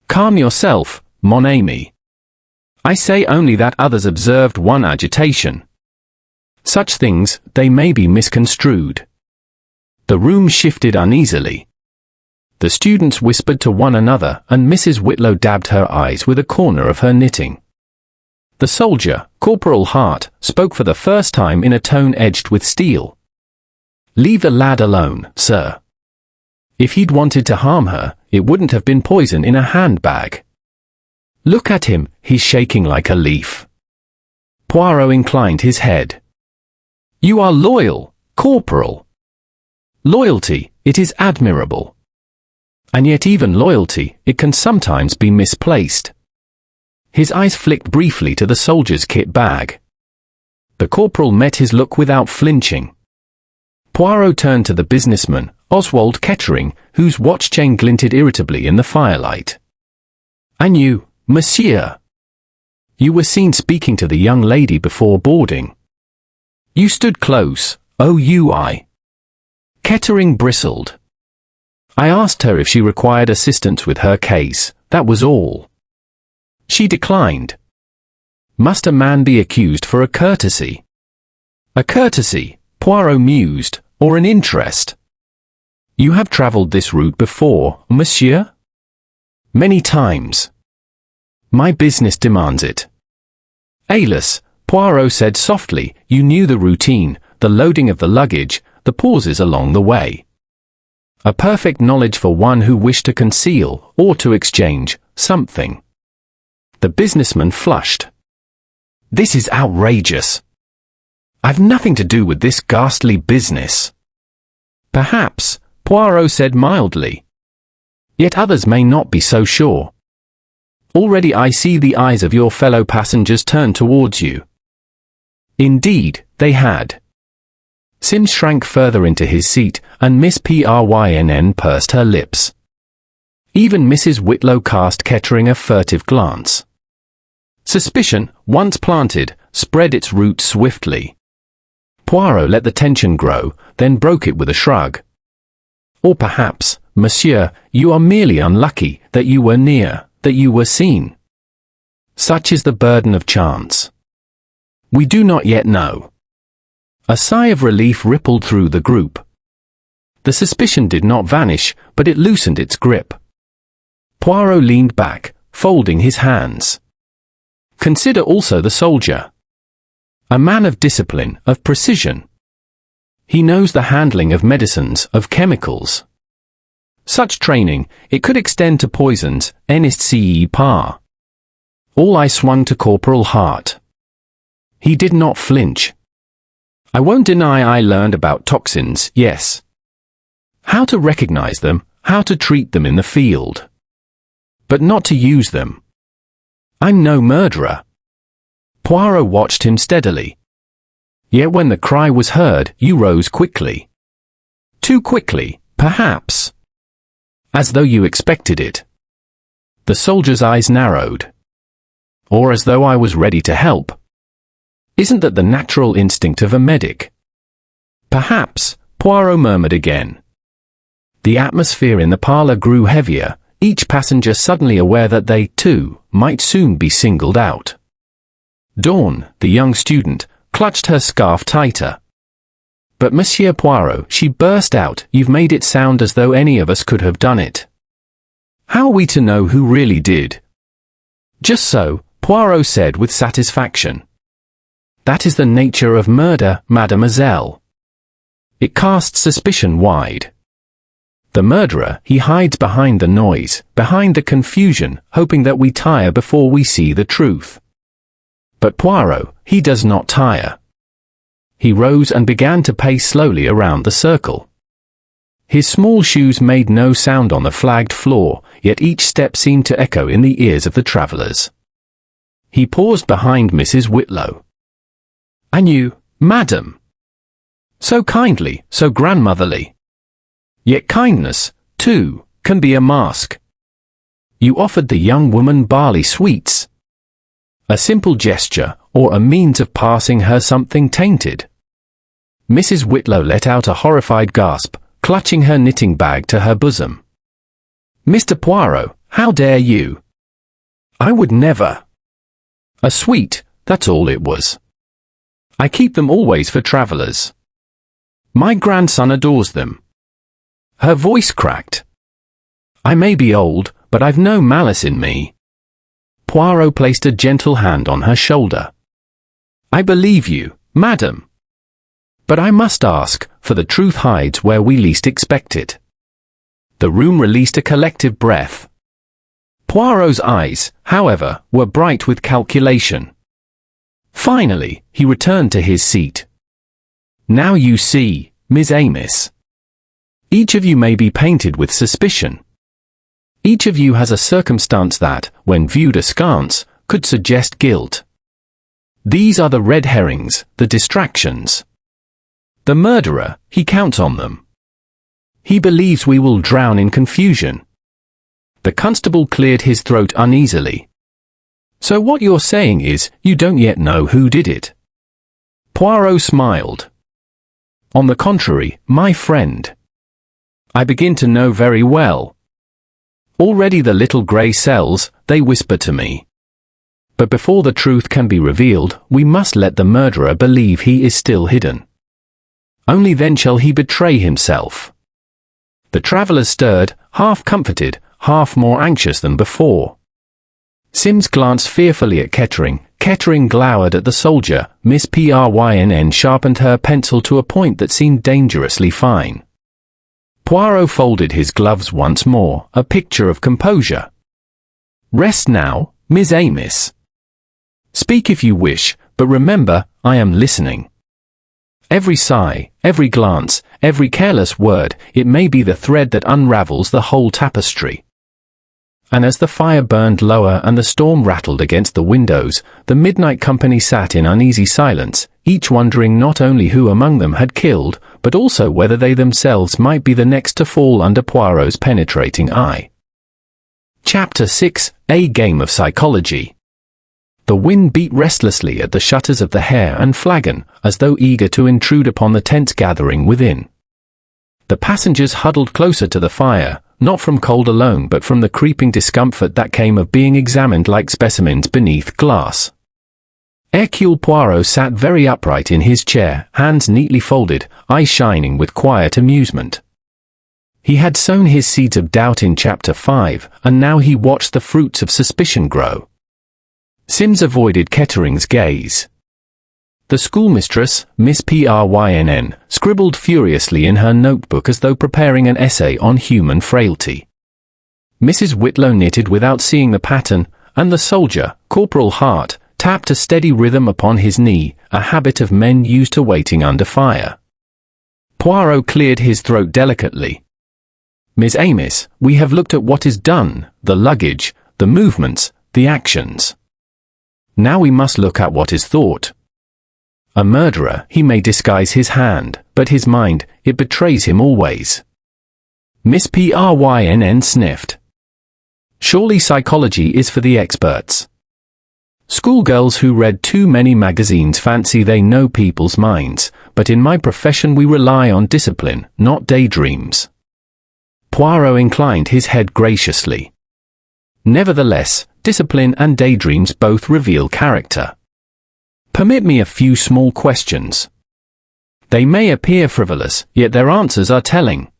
Calm yourself, mon ami. I say only that others observed one agitation. Such things, they may be misconstrued. The room shifted uneasily. The students whispered to one another, and Mrs. Whitlow dabbed her eyes with a corner of her knitting. The soldier, Corporal Hart, spoke for the first time in a tone edged with steel. Leave the lad alone, sir. If he'd wanted to harm her, it wouldn't have been poison in a handbag. Look at him, he's shaking like a leaf. Poirot inclined his head. You are loyal, Corporal. Loyalty, it is admirable. And yet even loyalty, it can sometimes be misplaced. His eyes flicked briefly to the soldier's kit bag. The corporal met his look without flinching. Poirot turned to the businessman, Oswald Kettering, whose watch chain glinted irritably in the firelight. And you, monsieur? You were seen speaking to the young lady before boarding. You stood close, OUI. Kettering bristled. I asked her if she required assistance with her case, that was all. She declined. Must a man be accused for a courtesy? A courtesy, Poirot mused, or an interest? You have travelled this route before, monsieur? Many times. My business demands it. Alas, Poirot said softly, you knew the routine, the loading of the luggage, the pauses along the way. A perfect knowledge for one who wished to conceal, or to exchange, something. The businessman flushed. This is outrageous. I've nothing to do with this ghastly business. Perhaps, Poirot said mildly. Yet others may not be so sure. Already I see the eyes of your fellow passengers turn towards you. Indeed, they had. Sims shrank further into his seat, and Miss Prynn pursed her lips. Even Mrs. Whitlow cast Kettering a furtive glance. Suspicion, once planted, spread its roots swiftly. Poirot let the tension grow, then broke it with a shrug. Or perhaps, monsieur, you are merely unlucky that you were near, that you were seen. Such is the burden of chance. We do not yet know. A sigh of relief rippled through the group. The suspicion did not vanish, but it loosened its grip. Poirot leaned back, folding his hands. Consider also the soldier. A man of discipline, of precision. He knows the handling of medicines, of chemicals. Such training, it could extend to poisons, NSCE par. All I swung to Corporal Hart. He did not flinch. I won't deny I learned about toxins, yes. How to recognize them, how to treat them in the field. But not to use them. I'm no murderer. Poirot watched him steadily. Yet when the cry was heard, you rose quickly. Too quickly, perhaps. As though you expected it. The soldier's eyes narrowed. Or as though I was ready to help. Isn't that the natural instinct of a medic? Perhaps, Poirot murmured again. The atmosphere in the parlor grew heavier, each passenger suddenly aware that they, too, might soon be singled out. Dawn, the young student, clutched her scarf tighter. But Monsieur Poirot, she burst out, you've made it sound as though any of us could have done it. How are we to know who really did? Just so, Poirot said with satisfaction. That is the nature of murder, mademoiselle. It casts suspicion wide. The murderer, he hides behind the noise, behind the confusion, hoping that we tire before we see the truth. But Poirot, he does not tire. He rose and began to pace slowly around the circle. His small shoes made no sound on the flagged floor, yet each step seemed to echo in the ears of the travellers. He paused behind Mrs. Whitlow. And you, madam? So kindly, so grandmotherly. Yet kindness, too, can be a mask. You offered the young woman barley sweets. A simple gesture, or a means of passing her something tainted. Mrs. Whitlow let out a horrified gasp, clutching her knitting bag to her bosom. Mr. Poirot, how dare you? I would never. A sweet, that's all it was. I keep them always for travellers. My grandson adores them. Her voice cracked. I may be old, but I've no malice in me. Poirot placed a gentle hand on her shoulder. I believe you, madam. But I must ask, for the truth hides where we least expect it. The room released a collective breath. Poirot's eyes, however, were bright with calculation. Finally, he returned to his seat. Now you see, Miss Amos. Each of you may be painted with suspicion. Each of you has a circumstance that, when viewed askance, could suggest guilt. These are the red herrings, the distractions. The murderer, he counts on them. He believes we will drown in confusion. The constable cleared his throat uneasily. So what you're saying is, you don't yet know who did it? Poirot smiled. On the contrary, my friend. I begin to know very well. Already the little grey cells, they whisper to me. But before the truth can be revealed, we must let the murderer believe he is still hidden. Only then shall he betray himself. The travellers stirred, half comforted, half more anxious than before. Sims glanced fearfully at Kettering. Kettering glowered at the soldier. Miss Prynn sharpened her pencil to a point that seemed dangerously fine. Poirot folded his gloves once more, a picture of composure. Rest now, Miss Amos. Speak if you wish, but remember, I am listening. Every sigh, every glance, every careless word, it may be the thread that unravels the whole tapestry. And as the fire burned lower and the storm rattled against the windows, the midnight company sat in uneasy silence, each wondering not only who among them had killed, but also whether they themselves might be the next to fall under Poirot's penetrating eye. Chapter 6: A Game of Psychology. The wind beat restlessly at the shutters of the Hare and Flagon, as though eager to intrude upon the tense gathering within. The passengers huddled closer to the fire, not from cold alone but from the creeping discomfort that came of being examined like specimens beneath glass. Hercule Poirot sat very upright in his chair, hands neatly folded, eyes shining with quiet amusement. He had sown his seeds of doubt in Chapter 5, and now he watched the fruits of suspicion grow. Sims avoided Kettering's gaze. The schoolmistress, Miss Prynn, scribbled furiously in her notebook as though preparing an essay on human frailty. Mrs. Whitlow knitted without seeing the pattern, and the soldier, Corporal Hart, tapped a steady rhythm upon his knee, a habit of men used to waiting under fire. Poirot cleared his throat delicately. Miss Amos, we have looked at what is done, the luggage, the movements, the actions. Now we must look at what is thought. A murderer, he may disguise his hand, but his mind, it betrays him always. Miss Prynn sniffed. Surely psychology is for the experts. Schoolgirls who read too many magazines fancy they know people's minds, but in my profession we rely on discipline, not daydreams. Poirot inclined his head graciously. Nevertheless, discipline and daydreams both reveal character. Permit me a few small questions. They may appear frivolous, yet their answers are telling.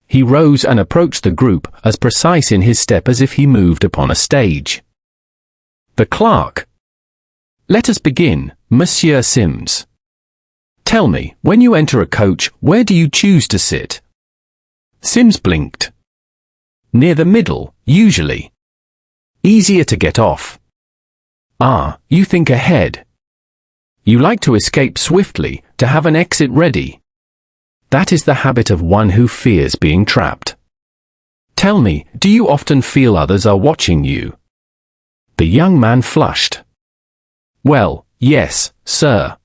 He rose and approached the group, as precise in his step as if he moved upon a stage. The clerk. Let us begin, Monsieur Sims. Tell me, when you enter a coach, where do you choose to sit? Sims blinked. Near the middle, usually. Easier to get off. Ah, you think ahead. You like to escape swiftly, to have an exit ready. That is the habit of one who fears being trapped. Tell me, do you often feel others are watching you? The young man flushed. Well, yes, sir.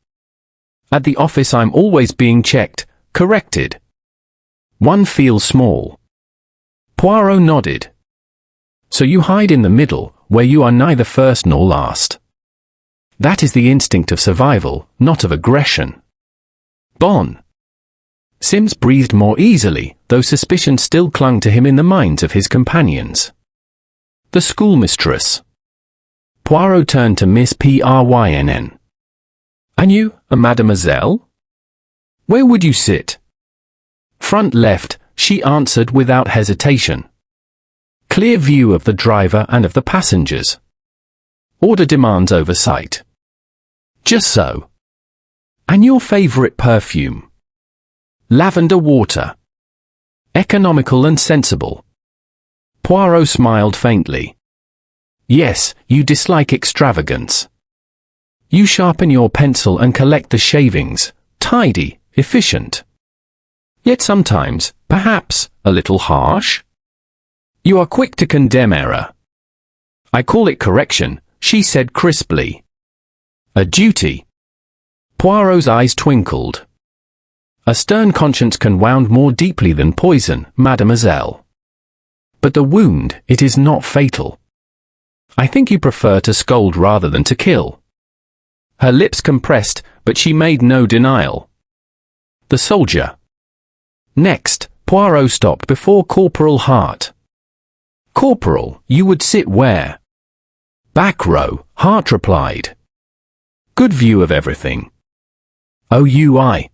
At the office I'm always being checked, corrected. One feels small. Poirot nodded. So you hide in the middle, where you are neither first nor last. That is the instinct of survival, not of aggression. Bon. Sims breathed more easily, though suspicion still clung to him in the minds of his companions. The schoolmistress. Poirot turned to Miss Prynn. And you, mademoiselle? Where would you sit? Front left, she answered without hesitation. Clear view of the driver and of the passengers. Order demands oversight. Just so. And your favorite perfume? Lavender water. Economical and sensible. Poirot smiled faintly. Yes, you dislike extravagance. You sharpen your pencil and collect the shavings, tidy, efficient. Yet sometimes, perhaps, a little harsh? You are quick to condemn error. I call it correction, she said crisply. A duty. Poirot's eyes twinkled. A stern conscience can wound more deeply than poison, mademoiselle. But the wound, it is not fatal. I think you prefer to scold rather than to kill. Her lips compressed, but she made no denial. The soldier. Next, Poirot stopped before Corporal Hart. Corporal, you would sit where? Back row, Hart replied. Good view of everything. OUI.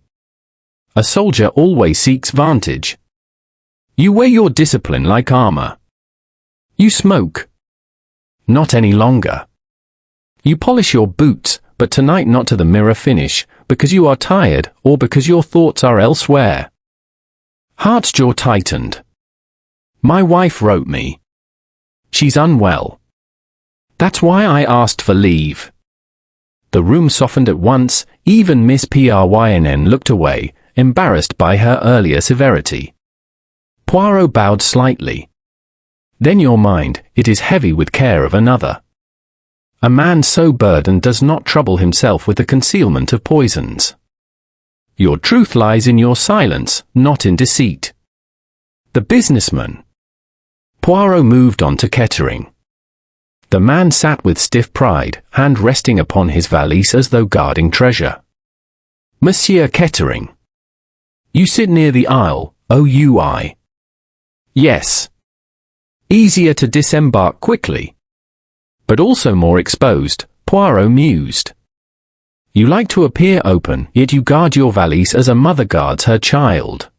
A soldier always seeks vantage. You wear your discipline like armor. You smoke. Not any longer. You polish your boots, but tonight not to the mirror finish, because you are tired, or because your thoughts are elsewhere. Hart's jaw tightened. My wife wrote me. She's unwell. That's why I asked for leave. The room softened at once, even Miss Prynn looked away, embarrassed by her earlier severity. Poirot bowed slightly. Then your mind, it is heavy with care of another. A man so burdened does not trouble himself with the concealment of poisons. Your truth lies in your silence, not in deceit. The businessman. Poirot moved on to Kettering. The man sat with stiff pride, hand resting upon his valise as though guarding treasure. Monsieur Kettering. You sit near the aisle, OUI. Yes. Easier to disembark quickly. But also more exposed, Poirot mused. You like to appear open, yet you guard your valise as a mother guards her child.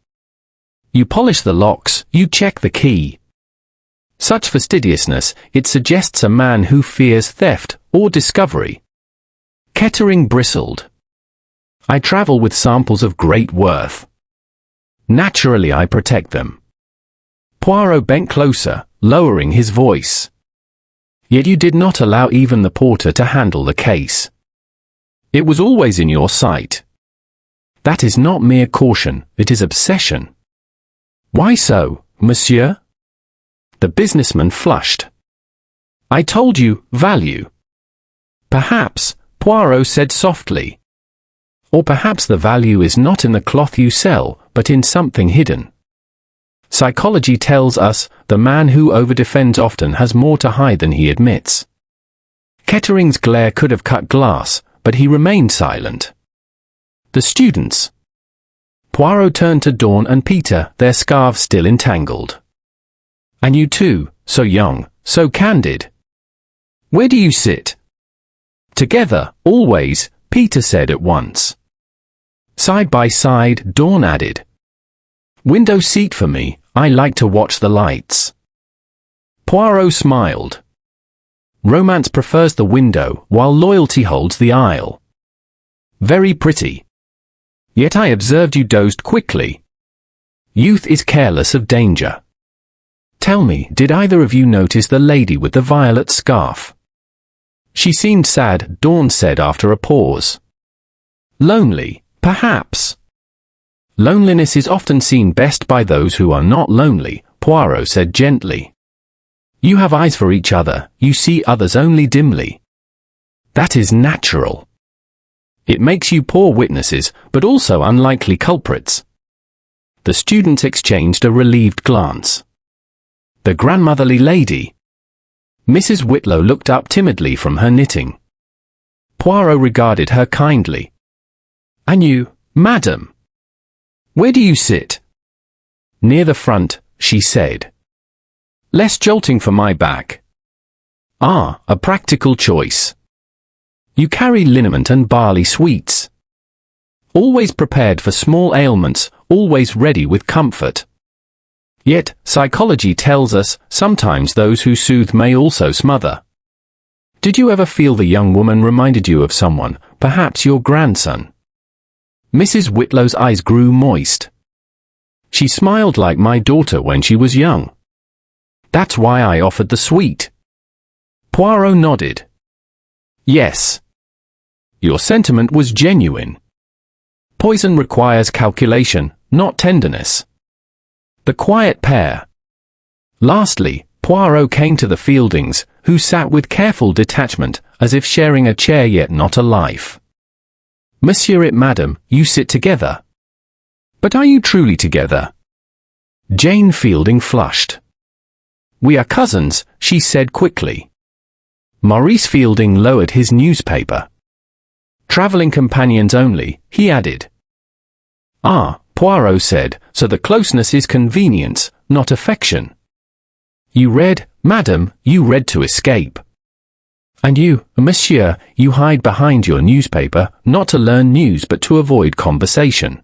You polish the locks, you check the key. Such fastidiousness, it suggests a man who fears theft or discovery. Kettering bristled. I travel with samples of great worth. Naturally I protect them. Poirot bent closer, lowering his voice. Yet you did not allow even the porter to handle the case. It was always in your sight. That is not mere caution, it is obsession. Why so, monsieur? The businessman flushed. I told you, value. Perhaps, Poirot said softly. Or perhaps the value is not in the cloth you sell, but in something hidden. Psychology tells us the man who overdefends often has more to hide than he admits. Kettering's glare could have cut glass, but he remained silent. The students. Poirot turned to Dawn and Peter, their scarves still entangled. And you too, so young, so candid. Where do you sit? Together, always, Peter said at once. Side by side, Dawn added. Window seat for me, I like to watch the lights. Poirot smiled. Romance prefers the window, while loyalty holds the aisle. Very pretty. Yet I observed you dozed quickly. Youth is careless of danger. Tell me, did either of you notice the lady with the violet scarf? She seemed sad, Dawn said after a pause. Lonely, perhaps. Loneliness is often seen best by those who are not lonely, Poirot said gently. You have eyes for each other, you see others only dimly. That is natural. It makes you poor witnesses, but also unlikely culprits. The students exchanged a relieved glance. The grandmotherly lady. Mrs. Whitlow looked up timidly from her knitting. Poirot regarded her kindly. And you, madam? Where do you sit? Near the front, she said. Less jolting for my back. Ah, a practical choice. You carry liniment and barley sweets. Always prepared for small ailments, always ready with comfort. Yet, psychology tells us, sometimes those who soothe may also smother. Did you ever feel the young woman reminded you of someone, perhaps your grandson? Mrs. Whitlow's eyes grew moist. She smiled like my daughter when she was young. That's why I offered the sweet. Poirot nodded. Yes. Your sentiment was genuine. Poison requires calculation, not tenderness. The quiet pair. Lastly, Poirot came to the Fieldings, who sat with careful detachment, as if sharing a chair yet not a life. Monsieur et Madame, you sit together. But are you truly together? Jane Fielding flushed. We are cousins, she said quickly. Maurice Fielding lowered his newspaper. Travelling companions only, he added. Ah, Poirot said, so the closeness is convenience, not affection. You read, madam, you read to escape. And you, monsieur, you hide behind your newspaper, not to learn news but to avoid conversation.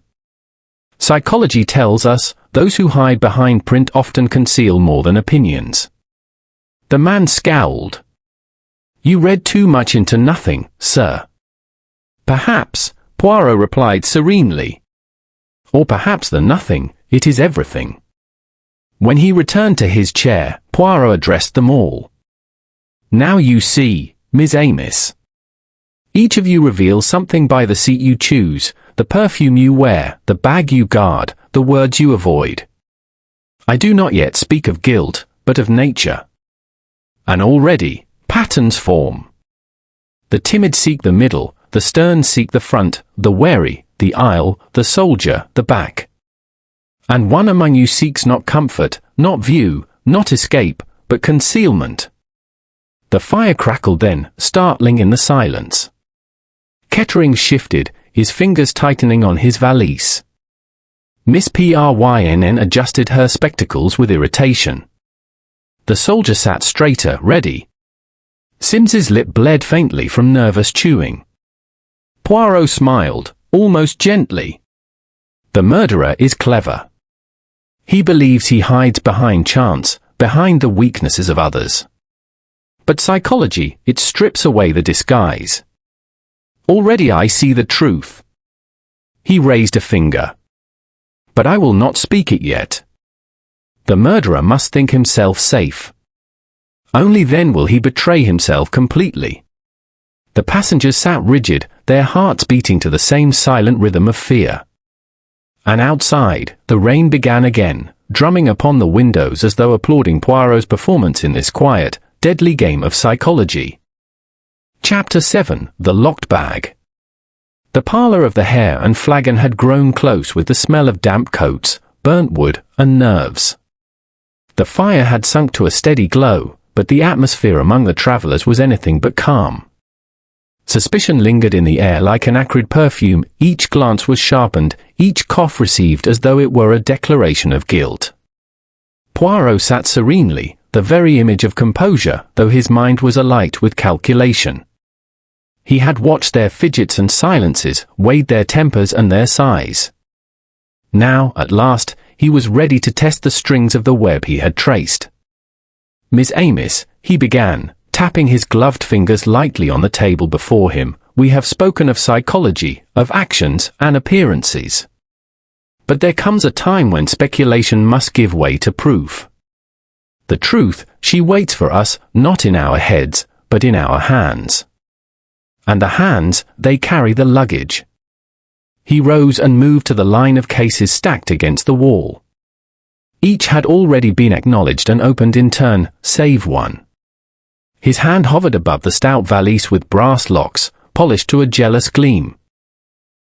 Psychology tells us, those who hide behind print often conceal more than opinions. The man scowled. You read too much into nothing, sir. Perhaps, Poirot replied serenely. Or perhaps the nothing, it is everything. When he returned to his chair, Poirot addressed them all. Now you see, Miss Amos. Each of you reveals something by the seat you choose, the perfume you wear, the bag you guard, the words you avoid. I do not yet speak of guilt, but of nature. And already, patterns form. The timid seek the middle, the stern seek the front, the wary, the aisle, the soldier, the back. And one among you seeks not comfort, not view, not escape, but concealment. The fire crackled then, startling in the silence. Kettering shifted, his fingers tightening on his valise. Miss Prynn adjusted her spectacles with irritation. The soldier sat straighter, ready. Sims's lip bled faintly from nervous chewing. Poirot smiled, almost gently. The murderer is clever. He believes he hides behind chance, behind the weaknesses of others. But psychology, it strips away the disguise. Already I see the truth. He raised a finger. But I will not speak it yet. The murderer must think himself safe. Only then will he betray himself completely. The passengers sat rigid, their hearts beating to the same silent rhythm of fear. And outside, the rain began again, drumming upon the windows as though applauding Poirot's performance in this quiet, deadly game of psychology. Chapter 7, The Locked Bag. The parlour of the Hare and Flagon had grown close with the smell of damp coats, burnt wood, and nerves. The fire had sunk to a steady glow, but the atmosphere among the travellers was anything but calm. Suspicion lingered in the air like an acrid perfume, each glance was sharpened, each cough received as though it were a declaration of guilt. Poirot sat serenely, the very image of composure, though his mind was alight with calculation. He had watched their fidgets and silences, weighed their tempers and their sighs. Now, at last, he was ready to test the strings of the web he had traced. "Miss Amos," he began, tapping his gloved fingers lightly on the table before him, "we have spoken of psychology, of actions and appearances. But there comes a time when speculation must give way to proof. The truth, she waits for us, not in our heads, but in our hands. And the hands, they carry the luggage." He rose and moved to the line of cases stacked against the wall. Each had already been acknowledged and opened in turn, save one. His hand hovered above the stout valise with brass locks, polished to a jealous gleam.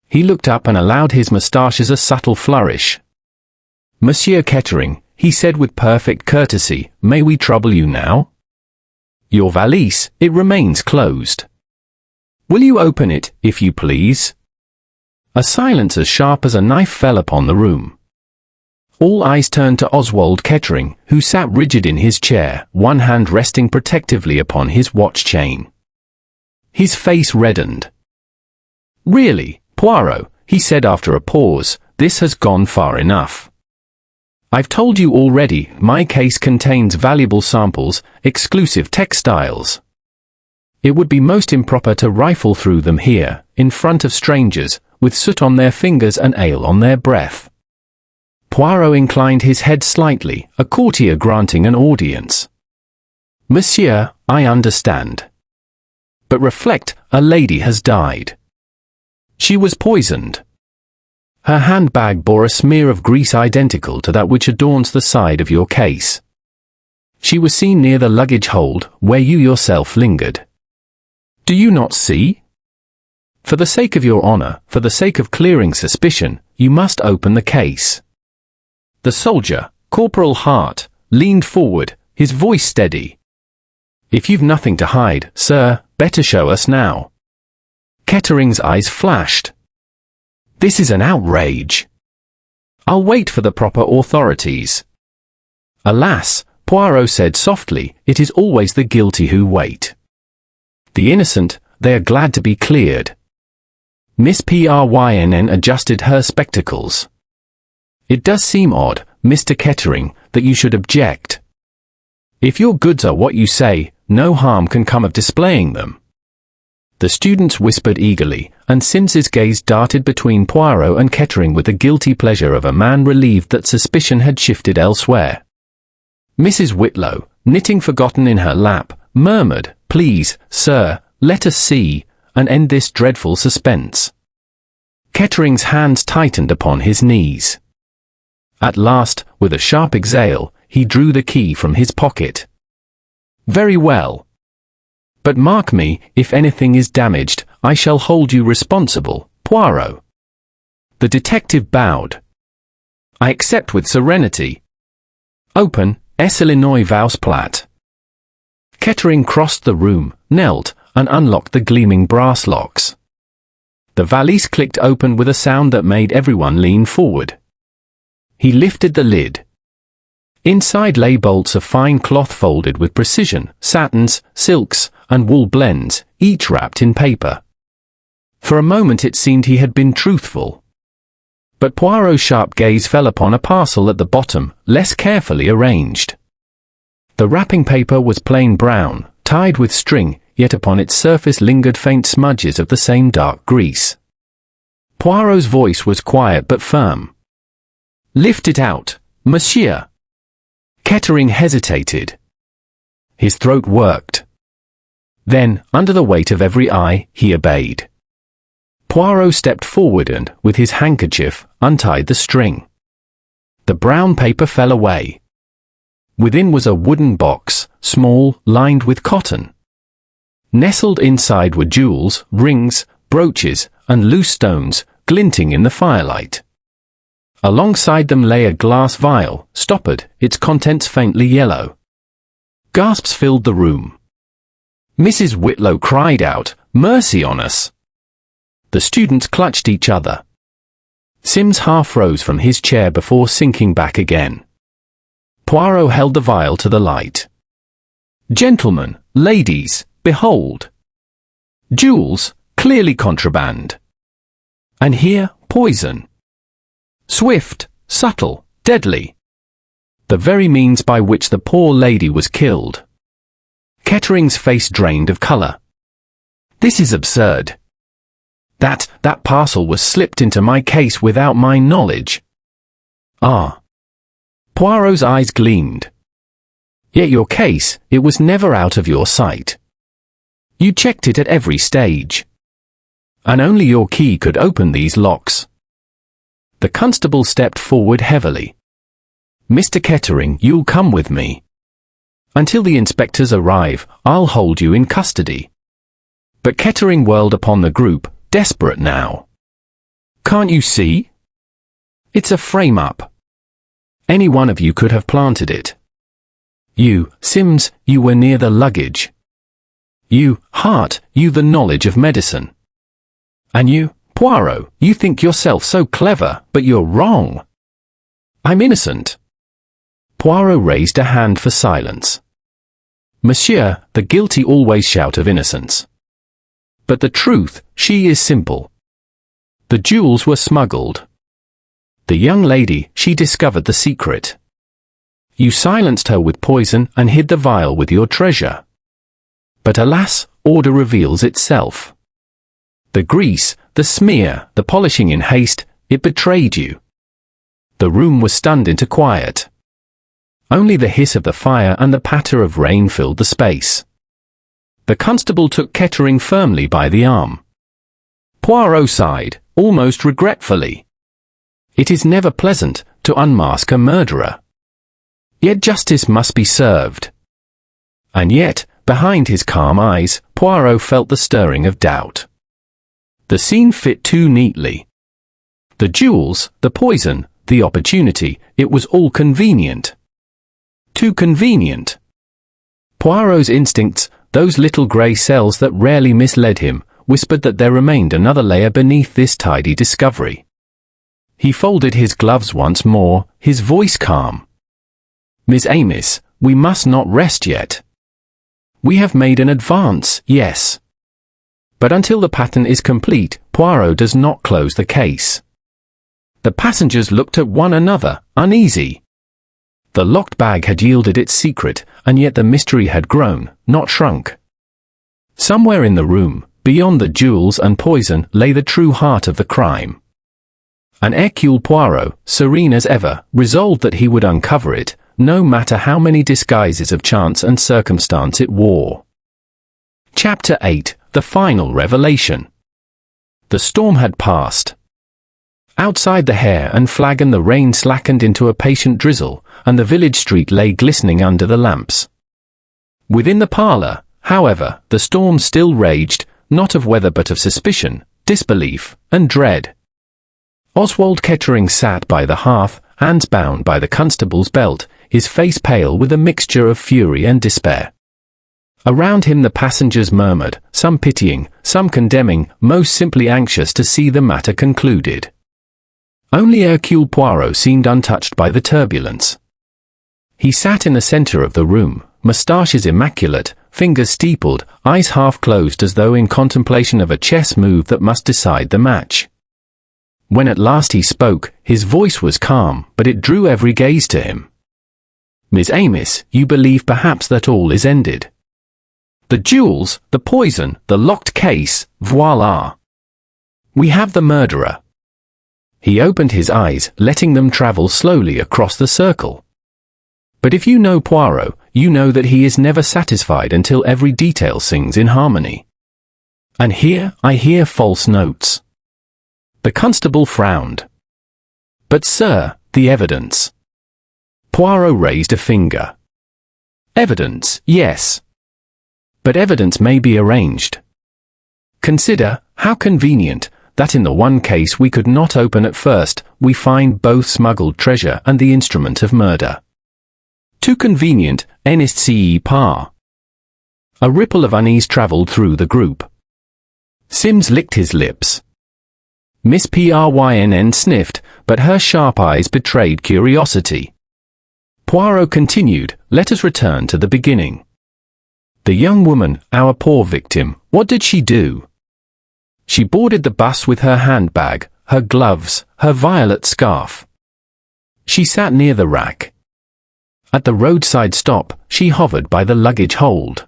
He looked up and allowed his moustaches a subtle flourish. "Monsieur Kettering," he said with perfect courtesy, "may we trouble you now? Your valise, it remains closed. Will you open it, if you please?" A silence as sharp as a knife fell upon the room. All eyes turned to Oswald Kettering, who sat rigid in his chair, one hand resting protectively upon his watch chain. His face reddened. "Really, Poirot," he said after a pause, "this has gone far enough. I've told you already, my case contains valuable samples, exclusive textiles. It would be most improper to rifle through them here, in front of strangers, with soot on their fingers and ale on their breath." Poirot inclined his head slightly, a courtier granting an audience. "Monsieur, I understand. But reflect, a lady has died. She was poisoned. Her handbag bore a smear of grease identical to that which adorns the side of your case. She was seen near the luggage hold, where you yourself lingered. Do you not see? For the sake of your honor, for the sake of clearing suspicion, you must open the case." The soldier, Corporal Hart, leaned forward, his voice steady. "If you've nothing to hide, sir, better show us now." Kettering's eyes flashed. "This is an outrage. I'll wait for the proper authorities." "Alas," Poirot said softly, "it is always the guilty who wait. The innocent, they are glad to be cleared." Miss Prynn adjusted her spectacles. "It does seem odd, Mr. Kettering, that you should object. If your goods are what you say, no harm can come of displaying them." The students whispered eagerly, and Sims's gaze darted between Poirot and Kettering with the guilty pleasure of a man relieved that suspicion had shifted elsewhere. Mrs. Whitlow, knitting forgotten in her lap, murmured, "Please, sir, let us see, and end this dreadful suspense." Kettering's hands tightened upon his knees. At last, with a sharp exhale, he drew the key from his pocket. "Very well. But mark me, if anything is damaged, I shall hold you responsible, Poirot." The detective bowed. "I accept with serenity. Open, S. Illinois Vausplat." Kettering crossed the room, knelt, and unlocked the gleaming brass locks. The valise clicked open with a sound that made everyone lean forward. He lifted the lid. Inside lay bolts of fine cloth folded with precision, satins, silks, and wool blends, each wrapped in paper. For a moment it seemed he had been truthful. But Poirot's sharp gaze fell upon a parcel at the bottom, less carefully arranged. The wrapping paper was plain brown, tied with string, yet upon its surface lingered faint smudges of the same dark grease. Poirot's voice was quiet but firm. "Lift it out, monsieur." Kettering hesitated. His throat worked. Then, under the weight of every eye, he obeyed. Poirot stepped forward and, with his handkerchief, untied the string. The brown paper fell away. Within was a wooden box, small, lined with cotton. Nestled inside were jewels, rings, brooches, and loose stones, glinting in the firelight. Alongside them lay a glass vial, stoppered, its contents faintly yellow. Gasps filled the room. Mrs. Whitlow cried out, "Mercy on us!" The students clutched each other. Sims half rose from his chair before sinking back again. Poirot held the vial to the light. "Gentlemen, ladies, behold! Jewels, clearly contraband. And here, poison. Swift, subtle, deadly. The very means by which the poor lady was killed." Kettering's face drained of colour. "This is absurd. That parcel was slipped into my case without my knowledge." "Ah." Poirot's eyes gleamed. "Yet your case, it was never out of your sight. You checked it at every stage. And only your key could open these locks." The constable stepped forward heavily. "Mr. Kettering, you'll come with me. Until the inspectors arrive, I'll hold you in custody." But Kettering whirled upon the group, desperate now. "Can't you see? It's a frame-up. Any one of you could have planted it. You, Sims, you were near the luggage. You, Hart, you the knowledge of medicine. And you, Poirot, you think yourself so clever, but you're wrong. I'm innocent." Poirot raised a hand for silence. "Monsieur, the guilty always shout of innocence. But the truth, she is simple. The jewels were smuggled. The young lady, she discovered the secret. You silenced her with poison and hid the vial with your treasure. But alas, order reveals itself. The grease, the smear, the polishing in haste, it betrayed you." The room was stunned into quiet. Only the hiss of the fire and the patter of rain filled the space. The constable took Kettering firmly by the arm. Poirot sighed, almost regretfully. It is never pleasant to unmask a murderer. Yet justice must be served. And yet, behind his calm eyes, Poirot felt the stirring of doubt. The scene fit too neatly. The jewels, the poison, the opportunity, it was all convenient. Too convenient. Poirot's instincts, those little grey cells that rarely misled him, whispered that there remained another layer beneath this tidy discovery. He folded his gloves once more, his voice calm. "Miss Amis, we must not rest yet. We have made an advance, yes. But until the pattern is complete, Poirot does not close the case." The passengers looked at one another, uneasy. The locked bag had yielded its secret, and yet the mystery had grown, not shrunk. Somewhere in the room, beyond the jewels and poison, lay the true heart of the crime. And Hercule Poirot, serene as ever, resolved that he would uncover it, no matter how many disguises of chance and circumstance it wore. Chapter 8: The Final Revelation. The storm had passed. Outside the Hare and Flagon the rain slackened into a patient drizzle, and the village street lay glistening under the lamps. Within the parlour, however, the storm still raged, not of weather but of suspicion, disbelief, and dread. Oswald Kettering sat by the hearth, hands bound by the constable's belt, his face pale with a mixture of fury and despair. Around him the passengers murmured, some pitying, some condemning, most simply anxious to see the matter concluded. Only Hercule Poirot seemed untouched by the turbulence. He sat in the centre of the room, moustaches immaculate, fingers steepled, eyes half closed as though in contemplation of a chess move that must decide the match. When at last he spoke, his voice was calm, but it drew every gaze to him. "Miss Amis, you believe perhaps that all is ended. The jewels, the poison, the locked case, voila! We have the murderer." He opened his eyes, letting them travel slowly across the circle. "But if you know Poirot, you know that he is never satisfied until every detail sings in harmony. And here I hear false notes." The constable frowned. "But sir, the evidence." Poirot raised a finger. "Evidence, yes. But evidence may be arranged. Consider, how convenient, that in the one case we could not open at first, we find both smuggled treasure and the instrument of murder. Too convenient, n'est-ce pas? A ripple of unease travelled through the group. Sims licked his lips. Miss Prynn sniffed, but her sharp eyes betrayed curiosity. Poirot continued, let us return to the beginning. The young woman, our poor victim, what did she do? She boarded the bus with her handbag, her gloves, her violet scarf. She sat near the rack. At the roadside stop, she hovered by the luggage hold.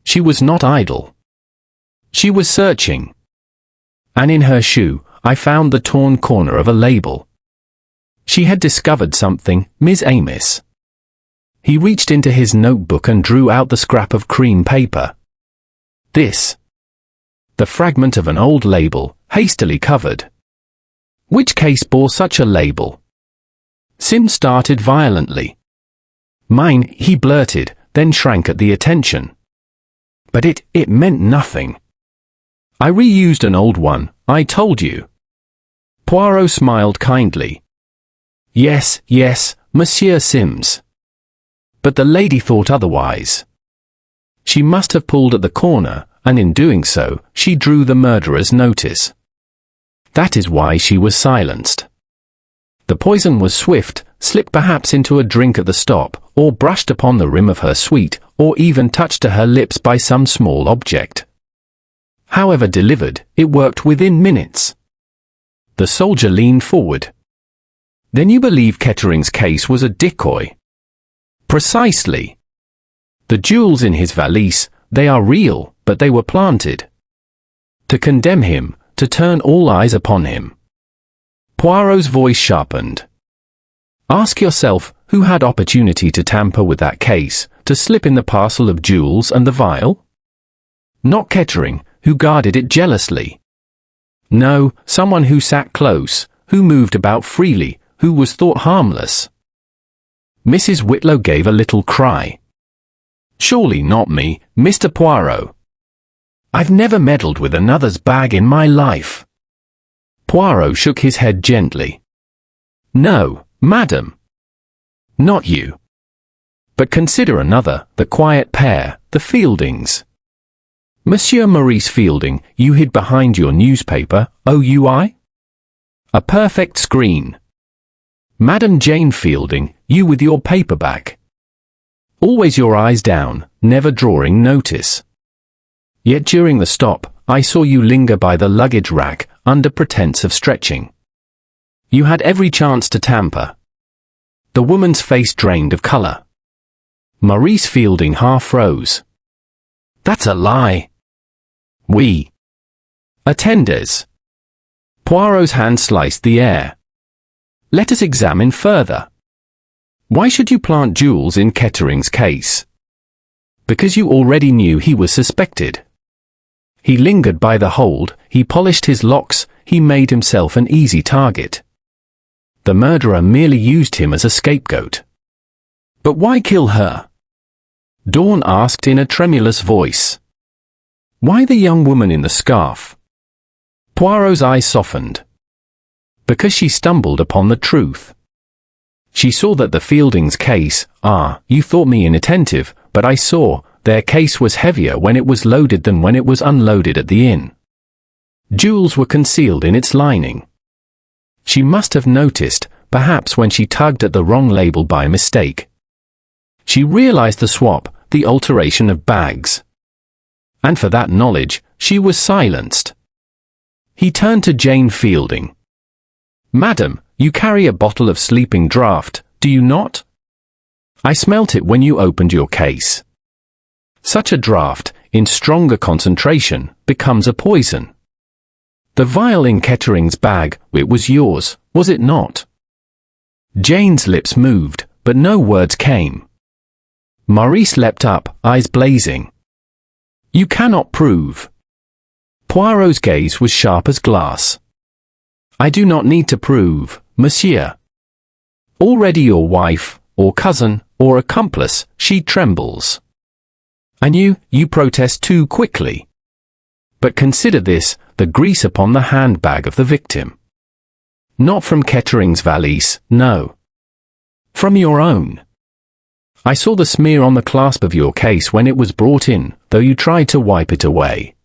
She was not idle. She was searching. And in her shoe, I found the torn corner of a label. She had discovered something, Miss Amos. He reached into his notebook and drew out the scrap of cream paper. This. The fragment of an old label, hastily covered. Which case bore such a label? Sim started violently. Mine, he blurted, then shrank at the attention. But it meant nothing. I reused an old one, I told you. Poirot smiled kindly. Yes, Monsieur Sims. But the lady thought otherwise. She must have pulled at the corner, and in doing so, she drew the murderer's notice. That is why she was silenced. The poison was swift, slipped perhaps into a drink at the stop, or brushed upon the rim of her sweet, or even touched to her lips by some small object. However delivered, it worked within minutes. The soldier leaned forward. Then you believe Kettering's case was a decoy? Precisely. The jewels in his valise, they are real, but they were planted. To condemn him, to turn all eyes upon him. Poirot's voice sharpened. Ask yourself, who had opportunity to tamper with that case, to slip in the parcel of jewels and the vial? Not Kettering, who guarded it jealously. No, someone who sat close, who moved about freely, who was thought harmless. Mrs. Whitlow gave a little cry. Surely not me, Mr. Poirot. I've never meddled with another's bag in my life. Poirot shook his head gently. No, madam. Not you. But consider another, the quiet pair, the Fieldings. Monsieur Maurice Fielding, you hid behind your newspaper, OUI? A perfect screen. Madam Jane Fielding, you with your paperback. Always your eyes down, never drawing notice. Yet during the stop, I saw you linger by the luggage rack, under pretense of stretching. You had every chance to tamper. The woman's face drained of colour. Maurice Fielding half rose. That's a lie. Oui. Attendez. Poirot's hand sliced the air. Let us examine further. Why should you plant jewels in Kettering's case? Because you already knew he was suspected. He lingered by the hold, he polished his locks, he made himself an easy target. The murderer merely used him as a scapegoat. But why kill her? Dawn asked in a tremulous voice. Why the young woman in the scarf? Poirot's eyes softened. Because she stumbled upon the truth. She saw that the Fieldings' case, you thought me inattentive, but I saw, their case was heavier when it was loaded than when it was unloaded at the inn. Jewels were concealed in its lining. She must have noticed, perhaps when she tugged at the wrong label by mistake. She realized the swap, the alteration of bags. And for that knowledge, she was silenced. He turned to Jane Fielding. Madam, you carry a bottle of sleeping draught, do you not? I smelt it when you opened your case. Such a draught, in stronger concentration, becomes a poison. The vial in Kettering's bag, it was yours, was it not? Jane's lips moved, but no words came. Maurice leapt up, eyes blazing. You cannot prove. Poirot's gaze was sharp as glass. I do not need to prove, monsieur. Already your wife, or cousin, or accomplice, she trembles. And you protest too quickly. But consider this, the grease upon the handbag of the victim. Not from Kettering's valise, no. From your own. I saw the smear on the clasp of your case when it was brought in, though you tried to wipe it away.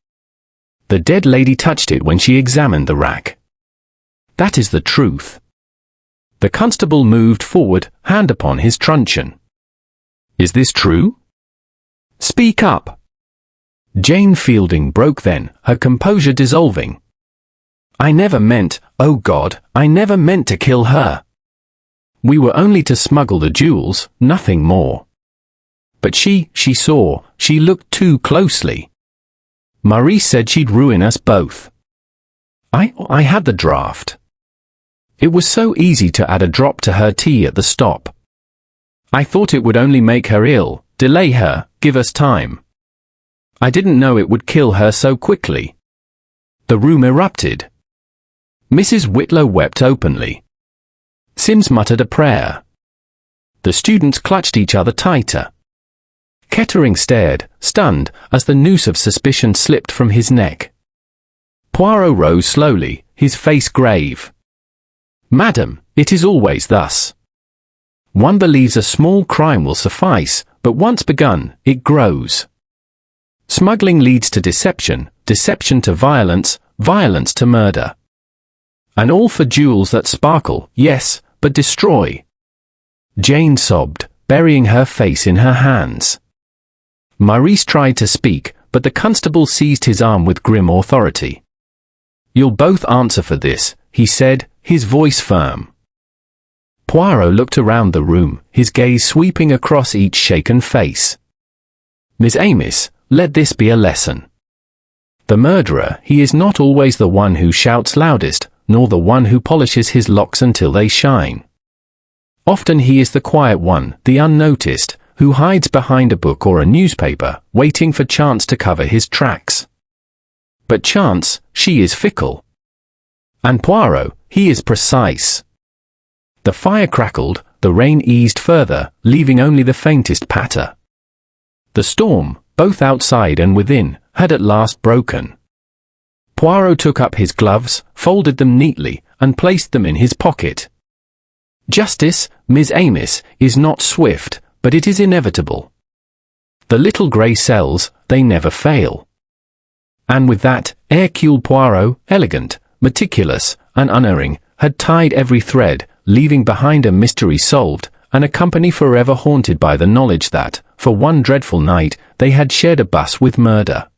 The dead lady touched it when she examined the rack. That is the truth. The constable moved forward, hand upon his truncheon. Is this true? Speak up. Jane Fielding broke then, her composure dissolving. I never meant, oh God, I never meant to kill her. We were only to smuggle the jewels, nothing more. But she saw, she looked too closely. Marie said she'd ruin us both. I had the draft. It was so easy to add a drop to her tea at the stop. I thought it would only make her ill, delay her, give us time. I didn't know it would kill her so quickly. The room erupted. Mrs. Whitlow wept openly. Sims muttered a prayer. The students clutched each other tighter. Kettering stared, stunned, as the noose of suspicion slipped from his neck. Poirot rose slowly, his face grave. Madam, it is always thus. One believes a small crime will suffice, but once begun, it grows. Smuggling leads to deception, deception to violence, violence to murder. And all for jewels that sparkle, yes, but destroy. Jane sobbed, burying her face in her hands. Maurice tried to speak, but the constable seized his arm with grim authority. You'll both answer for this, he said, his voice firm. Poirot looked around the room, his gaze sweeping across each shaken face. Miss Amos, let this be a lesson. The murderer, he is not always the one who shouts loudest, nor the one who polishes his locks until they shine. Often he is the quiet one, the unnoticed, who hides behind a book or a newspaper, waiting for chance to cover his tracks. But chance, she is fickle. And Poirot, he is precise. The fire crackled, the rain eased further, leaving only the faintest patter. The storm, both outside and within, had at last broken. Poirot took up his gloves, folded them neatly, and placed them in his pocket. Justice, Miss Amos, is not swift, but it is inevitable. The little grey cells, they never fail. And with that, Hercule Poirot, elegant, meticulous, and unerring, had tied every thread, leaving behind a mystery solved, and a company forever haunted by the knowledge that, for one dreadful night, they had shared a bus with murder.